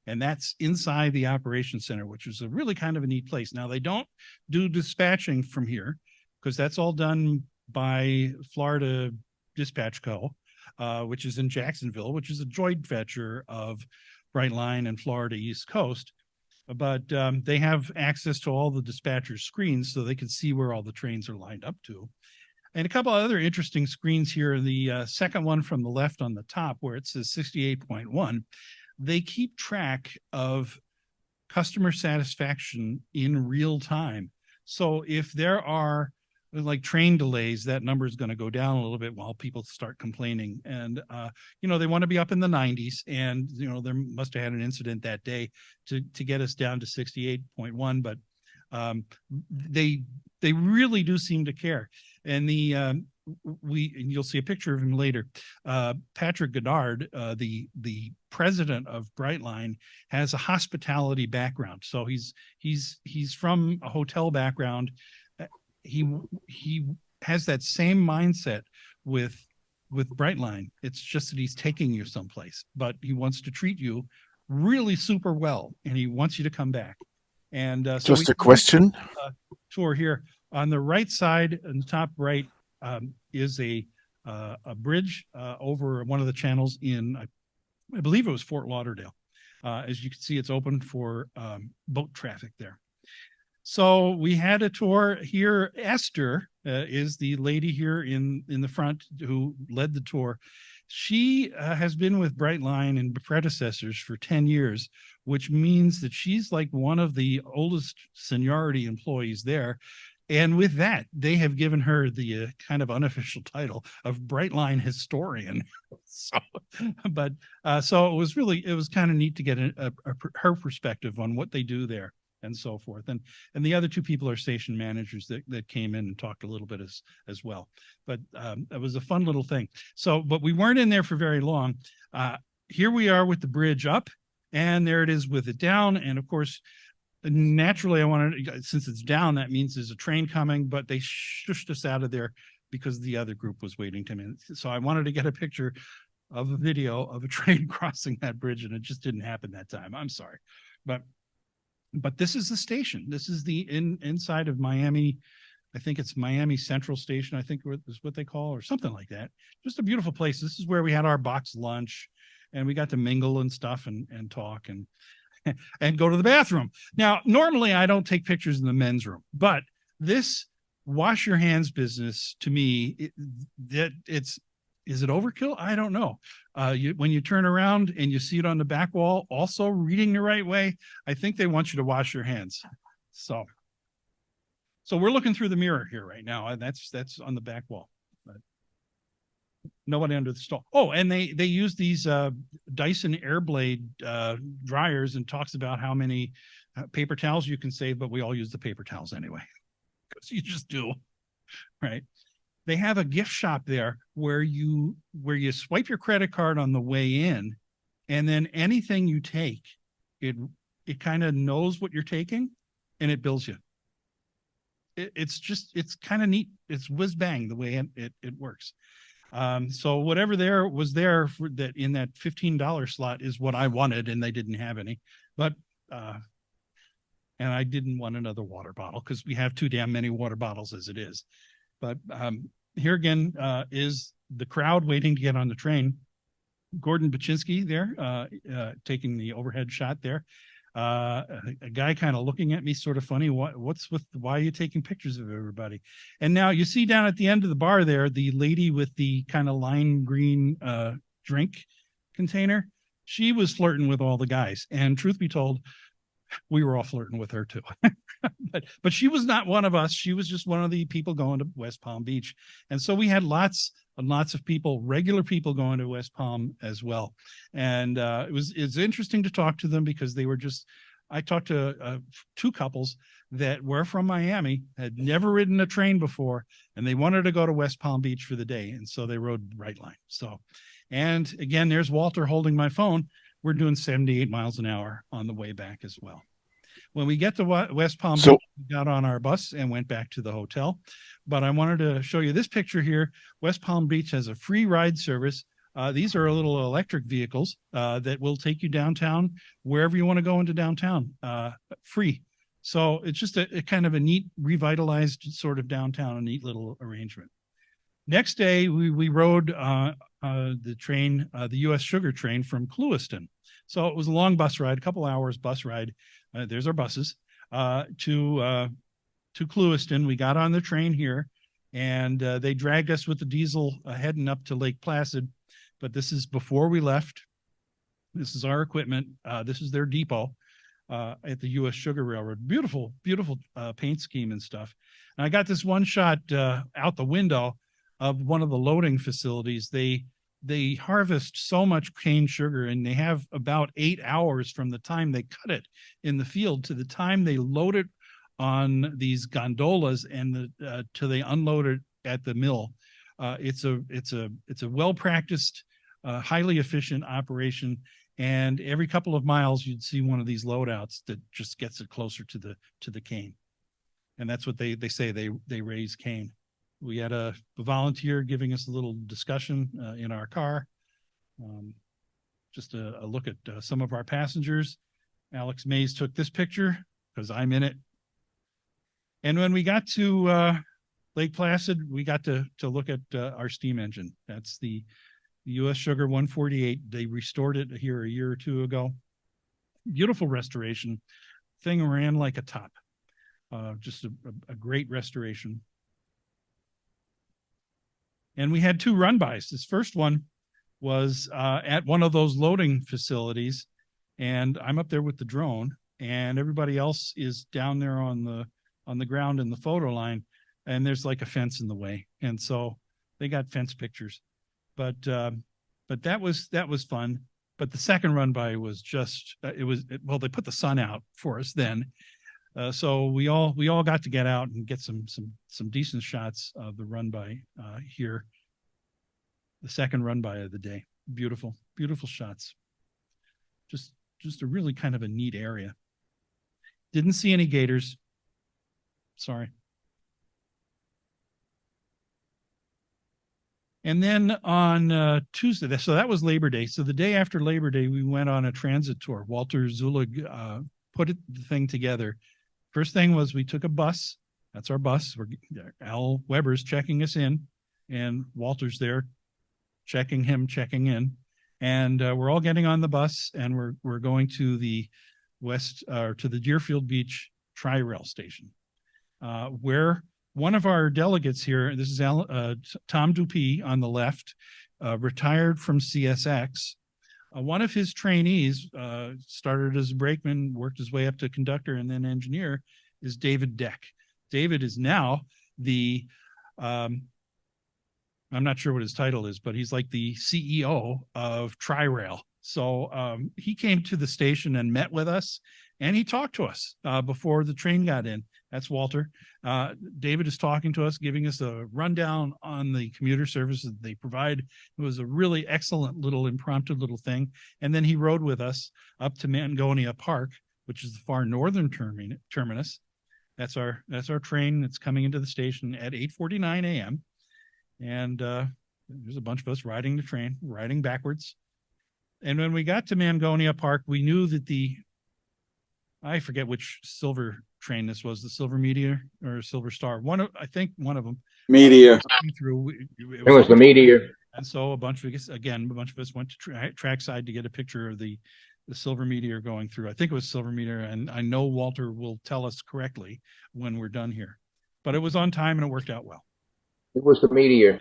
And that's inside the operations center, which is a really kind of a neat place. Now, they don't do dispatching from here because that's all done by Florida Dispatch Co., which is in Jacksonville, which is a joint venture of Brightline and Florida East Coast. But they have access to all the dispatcher screens so they can see where all the trains are lined up to. And a couple of other interesting screens here. The second one from the left on the top where it says 68.1, they keep track of customer satisfaction in real time. So if there are like train delays, that number is going to go down a little bit while people start complaining. And, they want to be up in the 90s. And, there must have had an incident that day to get us down to 68.1. But they really do seem to care. And and you'll see a picture of him later. Patrick Goddard, the president of Brightline, has a hospitality background. So he's from a hotel background. He has that same mindset with Brightline. It's just that he's taking you someplace, but he wants to treat you really super well, and he wants you to come back. And so just a question. Tour here on the right side, in the top right, is a bridge over one of the channels in, I believe it was Fort Lauderdale. As you can see, it's open for boat traffic there. So we had a tour here. Esther is the lady here in the front who led the tour. She has been with Brightline and predecessors for 10 years, which means that she's like one of the oldest seniority employees there. And with that, they have given her the kind of unofficial title of Brightline historian. So it was kind of neat to get her perspective on what they do there and so forth. And the other two people are station managers that came in and talked a little bit as well. But it was a fun little thing. So, but we weren't in there for very long. Here we are with the bridge up, and there it is with it down. And of course, naturally, since it's down, that means there's a train coming, but they shushed us out of there because the other group was waiting to me. So I wanted to get a picture of a video of a train crossing that bridge, and it just didn't happen that time. I'm sorry. But this is the station. This is the inside of Miami. I think it's Miami Central Station, I think is what they call, or something like that. Just a beautiful place. This is where we had our box lunch, and we got to mingle and stuff and talk and go to the bathroom. Now, normally I don't take pictures in the men's room, but this wash your hands business, to me, is it overkill? I don't know. When you turn around and you see it on the back wall, also reading the right way, I think they want you to wash your hands. So we're looking through the mirror here right now, and that's on the back wall. But nobody under the stall. Oh, and they use these Dyson Airblade dryers, and talks about how many paper towels you can save, but we all use the paper towels anyway, because you just do, right? They have a gift shop there where you swipe your credit card on the way in, and then anything you take, it kind of knows what you're taking, and it bills you. It's kind of neat. It's whiz bang the way it works. So whatever was there for that in that $15 slot is what I wanted, and they didn't have any. But and I didn't want another water bottle because we have too damn many water bottles as it is. But here again is the crowd waiting to get on the train. Gordon Baczynski there, taking the overhead shot there. A guy kind of looking at me sort of funny. Why are you taking pictures of everybody? And now you see down at the end of the bar there, the lady with the kind of lime green drink container. She was flirting with all the guys. And truth be told, we were all flirting with her too. but she was not one of us. She was just one of the people going to West Palm Beach. And so we had lots and lots of people, regular people going to West Palm as well. And it's interesting to talk to them because I talked to two couples that were from Miami, had never ridden a train before, and they wanted to go to West Palm Beach for the day. And so they rode Brightline. So, and again, there's Walter holding my phone. We're doing 78 miles an hour on the way back as well. When we get to West Palm Beach, we got on our bus and went back to the hotel. But I wanted to show you this picture here. West Palm Beach has a free ride service. These are little electric vehicles that will take you downtown, wherever you want to go into downtown, free. So it's just a kind of a neat, revitalized sort of downtown, a neat little arrangement. Next day, we rode the train, the U.S. Sugar train from Clewiston. So it was a long bus ride, a couple hours bus ride. There's our buses to Clewiston. We got on the train here, and they dragged us with the diesel heading up to Lake Placid. But this is before we left. This is our equipment. This is their depot at the U.S. Sugar Railroad. Beautiful, beautiful paint scheme and stuff. And I got this one shot out the window of one of the loading facilities. They harvest so much cane sugar, and they have about 8 hours from the time they cut it in the field to the time they load it on these gondolas and till they unload it at the mill. It's a well-practiced, highly efficient operation. And every couple of miles, you'd see one of these loadouts that just gets it closer to the cane. And that's what they say, they raise cane. We had a volunteer giving us a little discussion in our car. Just a look at some of our passengers. Alex Mays took this picture because I'm in it. And when we got to Lake Placid, we got to look at our steam engine. That's the U.S. Sugar 148. They restored it here a year or two ago. Beautiful restoration. Thing ran like a top. Just a great restoration. And we had 2 run-bys. This first one was at one of those loading facilities, and I'm up there with the drone, and everybody else is down there on the ground in the photo line, and there's like a fence in the way, and so they got fence pictures. But that was fun. But the second run-by was just well, they put the sun out for us then. So we all got to get out and get some decent shots of the run-by here. The second run-by of the day. Beautiful, beautiful shots. Just a really kind of a neat area. Didn't see any gators. Sorry. And then on Tuesday, so that was Labor Day. So the day after Labor Day, we went on a transit tour. Walter Zulig put the thing together. First thing was we took a bus. That's our bus. Al Weber's checking us in, and Walter's there checking in. And we're all getting on the bus, and we're going to the to the Deerfield Beach Tri-Rail station, where one of our delegates here, this is Tom Dupuy on the left, retired from CSX. One of his trainees started as a brakeman, worked his way up to conductor and then engineer, is David Deck. David is now the, I'm not sure what his title is, but he's like the CEO of Tri-Rail. So he came to the station and met with us, and he talked to us before the train got in. That's Walter. David is talking to us, giving us a rundown on the commuter services that they provide. It was a really excellent little impromptu little thing. And then he rode with us up to Mangonia Park, which is the far northern terminus. That's our train that's coming into the station at 8:49 a.m. And there's a bunch of us riding the train, riding backwards. And when we got to Mangonia Park, we knew that I forget which silver train this was, the Silver Meteor or Silver Star. I think one of them. Meteor. It was the Meteor. And so a bunch of us went to trackside to get a picture of the Silver Meteor going through. I think it was Silver Meteor, and I know Walter will tell us correctly when we're done here. But it was on time and it worked out well. It was the Meteor.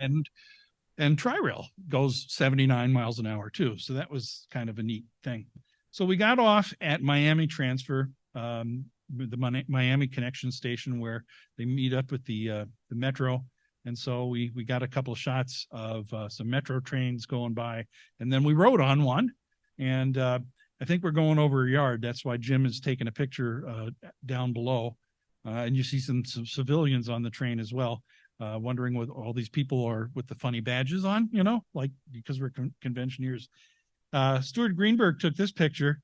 And Tri-Rail goes 79 miles an hour too. So that was kind of a neat thing. So we got off at Miami Transfer, the Miami Connection Station, where they meet up with the Metro. And so we got a couple of shots of some Metro trains going by, and then we rode on one. And I think we're going over a yard. That's why Jim is taking a picture down below. And you see some civilians on the train as well, wondering what all these people are with the funny badges on, like because we're conventioneers. Stuart Greenberg took this picture.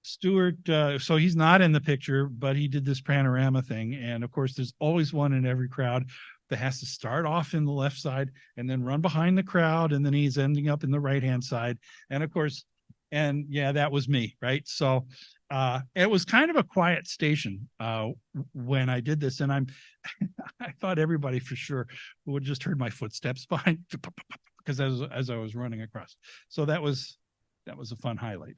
Stuart, so he's not in the picture, but he did this panorama thing. And of course, there's always one in every crowd that has to start off in the left side and then run behind the crowd. And then he's ending up in the right-hand side. And of course, that was me, right? So it was kind of a quiet station when I did this. And I thought everybody for sure would just heard my footsteps behind, because as I was running across. So that was a fun highlight.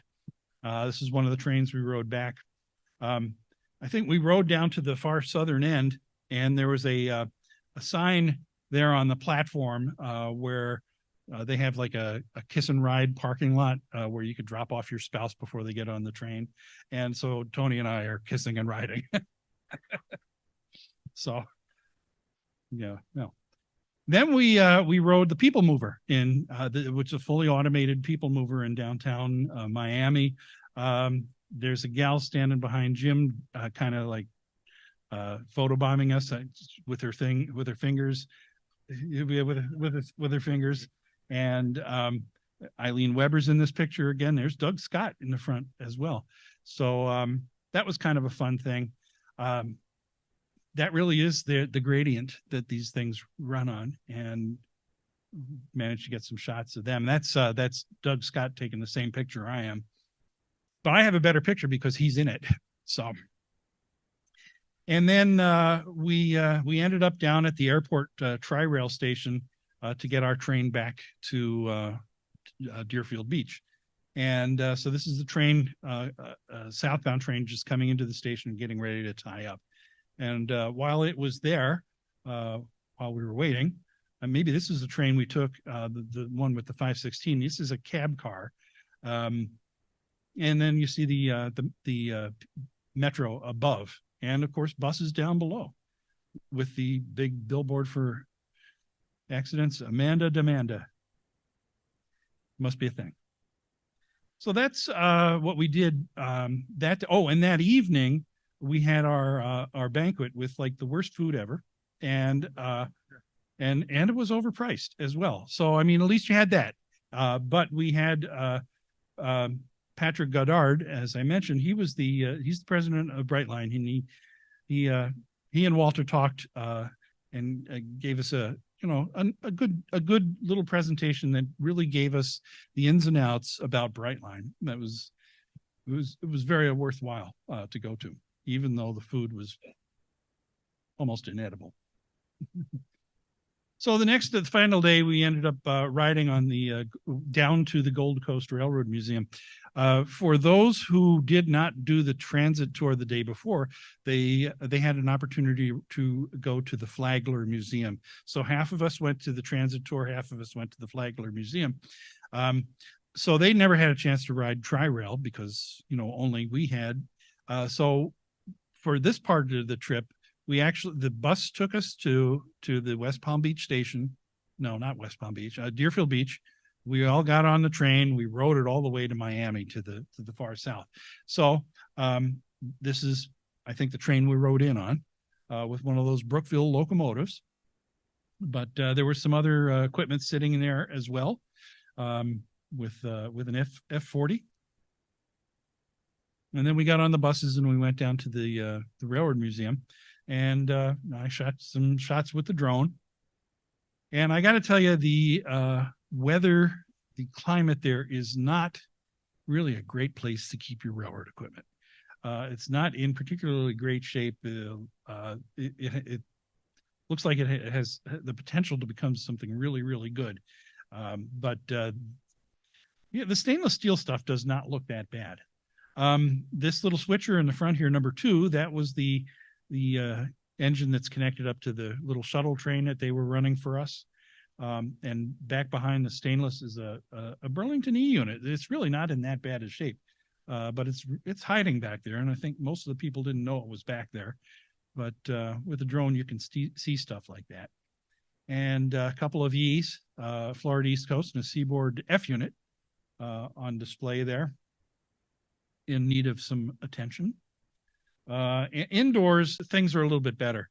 This is one of the trains we rode back. I think we rode down to the far southern end, and there was a sign there on the platform where they have like a kiss and ride parking lot where you could drop off your spouse before they get on the train. And so Tony and I are kissing and riding. So, yeah, no. Then we rode the People Mover which is a fully automated People Mover in downtown Miami. There's a gal standing behind Jim, kind of like photobombing us with her fingers, with her fingers. And Eileen Weber's in this picture again. There's Doug Scott in the front as well. So that was kind of a fun thing. That really is the gradient that these things run on, and managed to get some shots of them. That's Doug Scott taking the same picture I am, but I have a better picture because he's in it. So, and then we ended up down at the airport tri-rail station to get our train back to Deerfield Beach. And so this is the train, southbound train, just coming into the station and getting ready to tie up. And while it was there, while we were waiting, maybe this is the train we took, the one with the 516. This is a cab car. And then you see the metro above, and of course buses down below with the big billboard for accidents. Amanda Demanda. Must be a thing. So that's what we did. And that evening we had our banquet with like the worst food ever, and it was overpriced as well. So I mean, at least you had that. But we had Patrick Goddard, as I mentioned. He's the president of Brightline, and he and Walter talked and gave us a good little presentation that really gave us the ins and outs about Brightline. It was very worthwhile to go to, even though the food was almost inedible. So the final day, we ended up riding on the down to the Gold Coast Railroad Museum. For those who did not do the transit tour the day before, they had an opportunity to go to the Flagler Museum. So half of us went to the transit tour, half of us went to the Flagler Museum. So they never had a chance to ride Tri-Rail because only we had. So for this part of the trip, the bus took us to the West Palm Beach station. No, not West Palm Beach, Deerfield Beach. We all got on the train. We rode it all the way to Miami to the far south. So this is, I think, the train we rode in on with one of those Brookville locomotives. But there was some other equipment sitting in there as well, with an F40. And then we got on the buses and we went down to the Railroad Museum. And I shot some shots with the drone. And I got to tell you, the weather, the climate there is not really a great place to keep your railroad equipment. It's not in particularly great shape. It looks like it has the potential to become something really, really good. But the stainless steel stuff does not look that bad. This little switcher in the front here, number 2, that was the engine that's connected up to the little shuttle train that they were running for us. And back behind the stainless is a Burlington E unit. It's really not in that bad a shape, but it's hiding back there. And I think most of the people didn't know it was back there. But with a drone, you can see stuff like that. And a couple of E's, Florida East Coast and a Seaboard F unit on display there, in need of some attention. Indoors, things are a little bit better.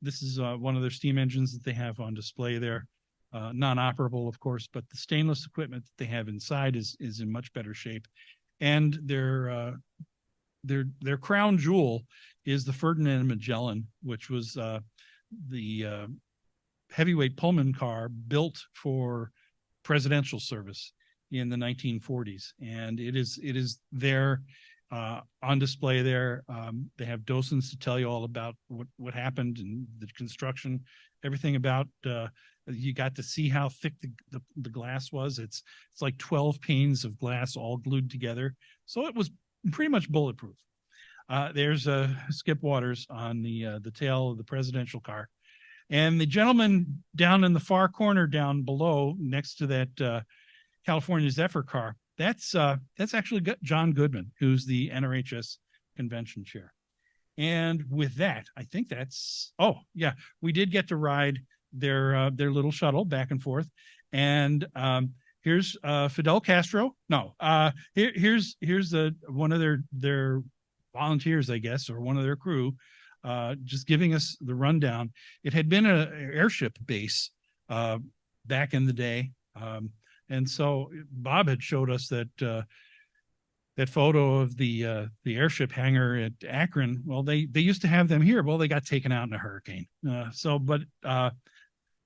This is one of their steam engines that they have on display there. Non-operable, of course, but the stainless equipment that they have inside is in much better shape. And their crown jewel is the Ferdinand Magellan, which was the heavyweight Pullman car built for presidential service in the 1940s. And it is there on display there. They have docents to tell you all about what happened and the construction, everything about. You got to see how thick the glass was. It's like 12 panes of glass all glued together So it was pretty much bulletproof. There's Skip Waters on the tail of the presidential car. And the gentleman down in the far corner down below next to that California Zephyr car, that's actually John Goodman, who's the NRHS convention chair. And with that, I think oh yeah, we did get to ride their little shuttle back and forth. And here's Fidel Castro. No, here's one of their volunteers, I guess, or one of their crew, just giving us the rundown. It had been an airship base back in the day. And so Bob had showed us that photo of the airship hangar at Akron. Well, they used to have them here. Well, they got taken out in a hurricane. But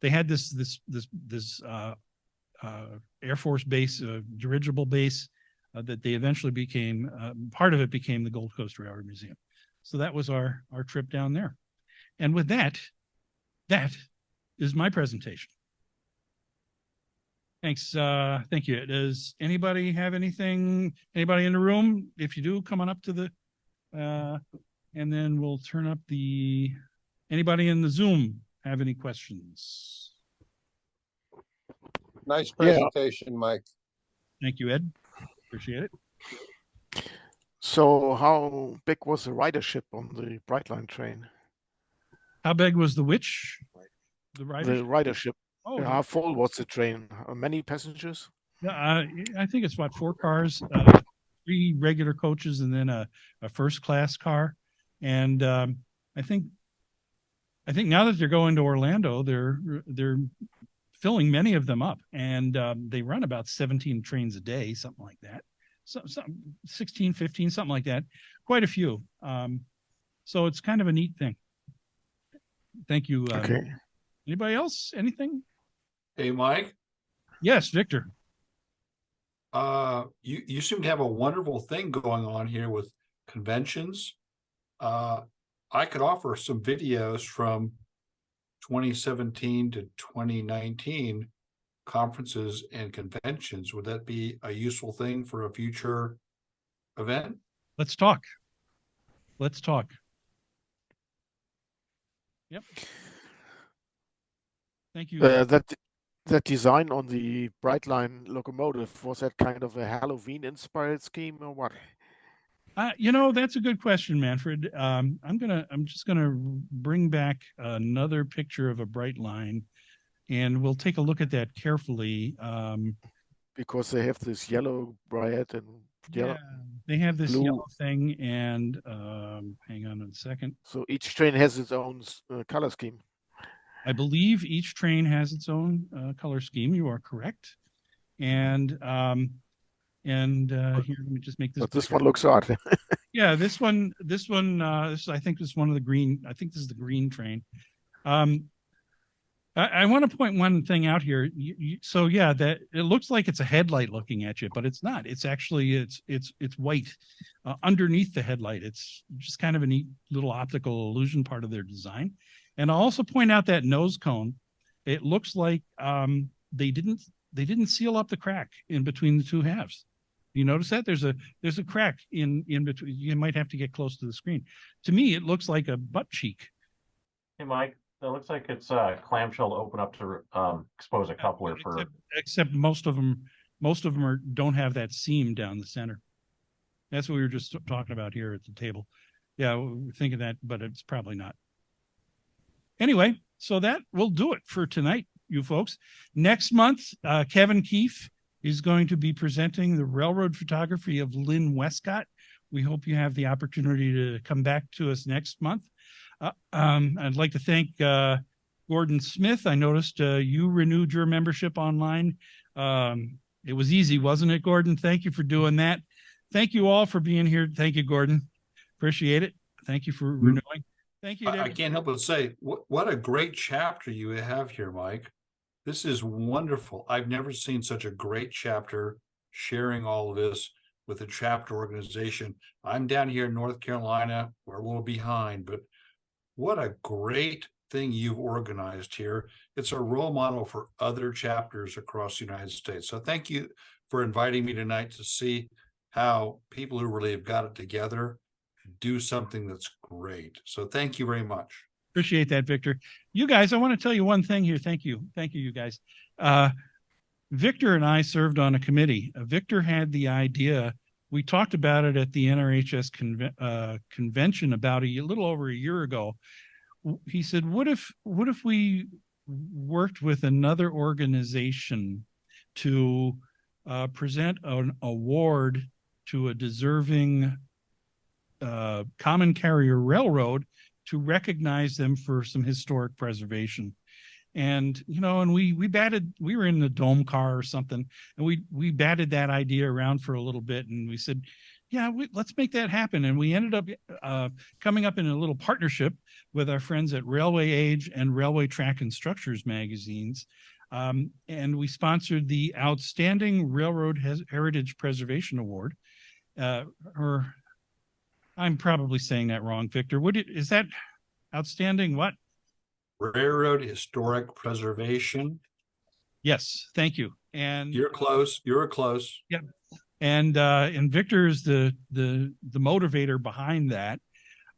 they had this Air Force base, dirigible base, that they eventually became, part of it became the Gold Coast Railroad Museum. So that was our trip down there. And with that is my presentation. Thanks. Thank you. Does anybody have anything? Anybody in the room? If you do, come on up to the, and then we'll turn up anybody in the Zoom have any questions? Nice presentation, Mike. Thank you, Ed. Appreciate it. So how big was the ridership on the Brightline train? How big was the which? The ridership? The ridership. Oh, How full was the train? How many passengers? yeah, I think it's what, 4 cars, 3 regular coaches, and then a first class car. And I think now that they're going to Orlando, they're filling many of them up, and they run about 17 trains a day, something like that. So 16, 15, something like that. Quite a few. So it's kind of a neat thing. Thank you. Okay. Anybody else? Anything? Hey, Mike. Yes, Victor. You seem to have a wonderful thing going on here with conventions. I could offer some videos from 2017 to 2019 conferences and conventions. Would that be a useful thing for a future event? Let's talk. Yep. Thank you. That design on the Brightline locomotive, was that kind of a Halloween inspired scheme or what? That's a good question, Manfred. I'm just gonna bring back another picture of a Brightline, and we'll take a look at that carefully. Because they have this yellow, red, and yellow. Yeah, they have this blue. yellow thing, and hang on a second. So each train has its own color scheme. I believe each train has its own color scheme. You are correct. And here, let me just make this. But this one looks odd. Yeah, this one, I think this is one of the green. I think this is the green train. I want to point one thing out here. So yeah, that it looks like it's a headlight looking at you, but it's not. It's actually it's white underneath the headlight. It's just kind of a neat little optical illusion part of their design. And I'll also point out that nose cone. It looks like they didn't seal up the crack in between the two halves. You notice that there's a crack in between. You might have to get close to the screen. To me, it looks like a butt cheek. Hey, Mike, that looks like it's a clamshell to open up to expose a coupler for. Except most of them don't have that seam down the center. That's what we were just talking about here at the table. Yeah, we're thinking that, but it's probably not. Anyway, so that will do it for tonight, you folks. Next month, Kevin Keefe is going to be presenting the railroad photography of Lynn Westcott. We hope you have the opportunity to come back to us next month. I'd like to thank Gordon Smith. I noticed you renewed your membership online. It was easy, wasn't it, Gordon? Thank you for doing that. Thank you all for being here. Thank you, Gordon. Appreciate it. Thank you for renewing. Thank you. I can't help but say, what a great chapter you have here, Mike. This is wonderful. I've never seen such a great chapter sharing all of this with a chapter organization. I'm down here in North Carolina. We're a little behind, but what a great thing you've organized here. It's a role model for other chapters across the United States. So thank you for inviting me tonight to see how people who really have got it together do something that's great. So thank you very much. Appreciate that, Victor. You guys, I want to tell you one thing here. Thank you. Thank you, you guys. Victor and I served on a committee. Victor had the idea. We talked about it at the NRHS convention about a little over a year ago. He said, what if we worked with another organization to present an award to a deserving common carrier railroad to recognize them for some historic preservation. And, you know, and we were in the dome car or something, and we batted that idea around for a little bit, and we said, yeah, let's make that happen. And we ended up coming up in a little partnership with our friends at Railway Age and Railway Track and Structures magazines. And we sponsored the Outstanding Railroad Heritage Preservation Award. Or I'm probably saying that wrong, Victor. Is that outstanding what? Railroad Historic Preservation. Yes, thank you. And you're close. You're close. Yep. And Victor is the motivator behind that.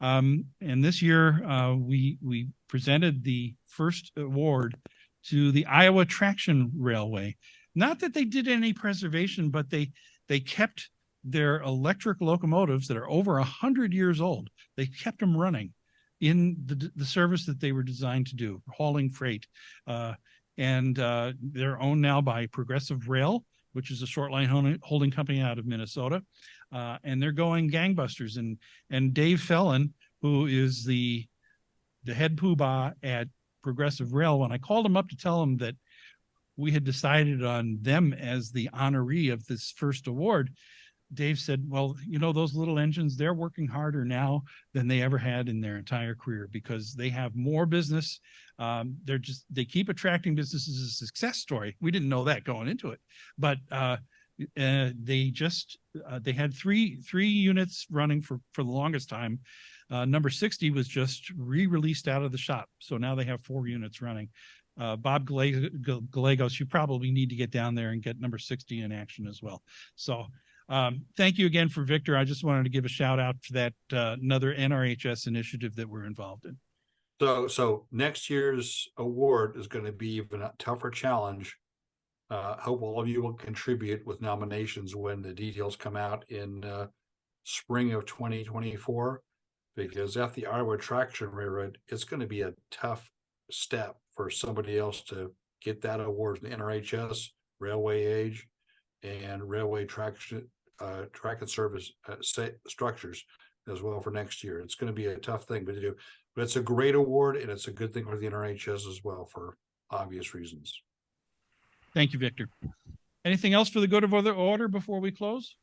And this year we presented the first award to the Iowa Traction Railway. Not that they did any preservation, but they kept their electric locomotives that are over 100 years old. They kept them running in the service that they were designed to do, hauling freight. And they're owned now by Progressive Rail, which is a short line holding company out of Minnesota. And they're going gangbusters. And Dave Fellon, who is the head poobah at Progressive Rail, when I called him up to tell him that we had decided on them as the honoree of this first award, Dave said, well, you know, those little engines, they're working harder now than they ever had in their entire career because they have more business. They keep attracting business as a success story. We didn't know that going into it, but they had three units running for the longest time. Number 60 was just re-released out of the shop. So now they have 4 units running. Bob Gallegos, you probably need to get down there and get number 60 in action as well. So thank you again for Victor. I just wanted to give a shout out to that another NRHS initiative that we're involved in. So next year's award is going to be even a tougher challenge. Hope all of you will contribute with nominations when the details come out in spring of 2024, because at the Iowa Traction Railroad, it's going to be a tough step for somebody else to get that award from the NRHS, Railway Age, and Railway Track and Service Structures as well for next year. It's going to be a tough thing to do, but it's a great award, and it's a good thing for the NRHS as well for obvious reasons. Thank you, Victor. Anything else for the good of other order before we close?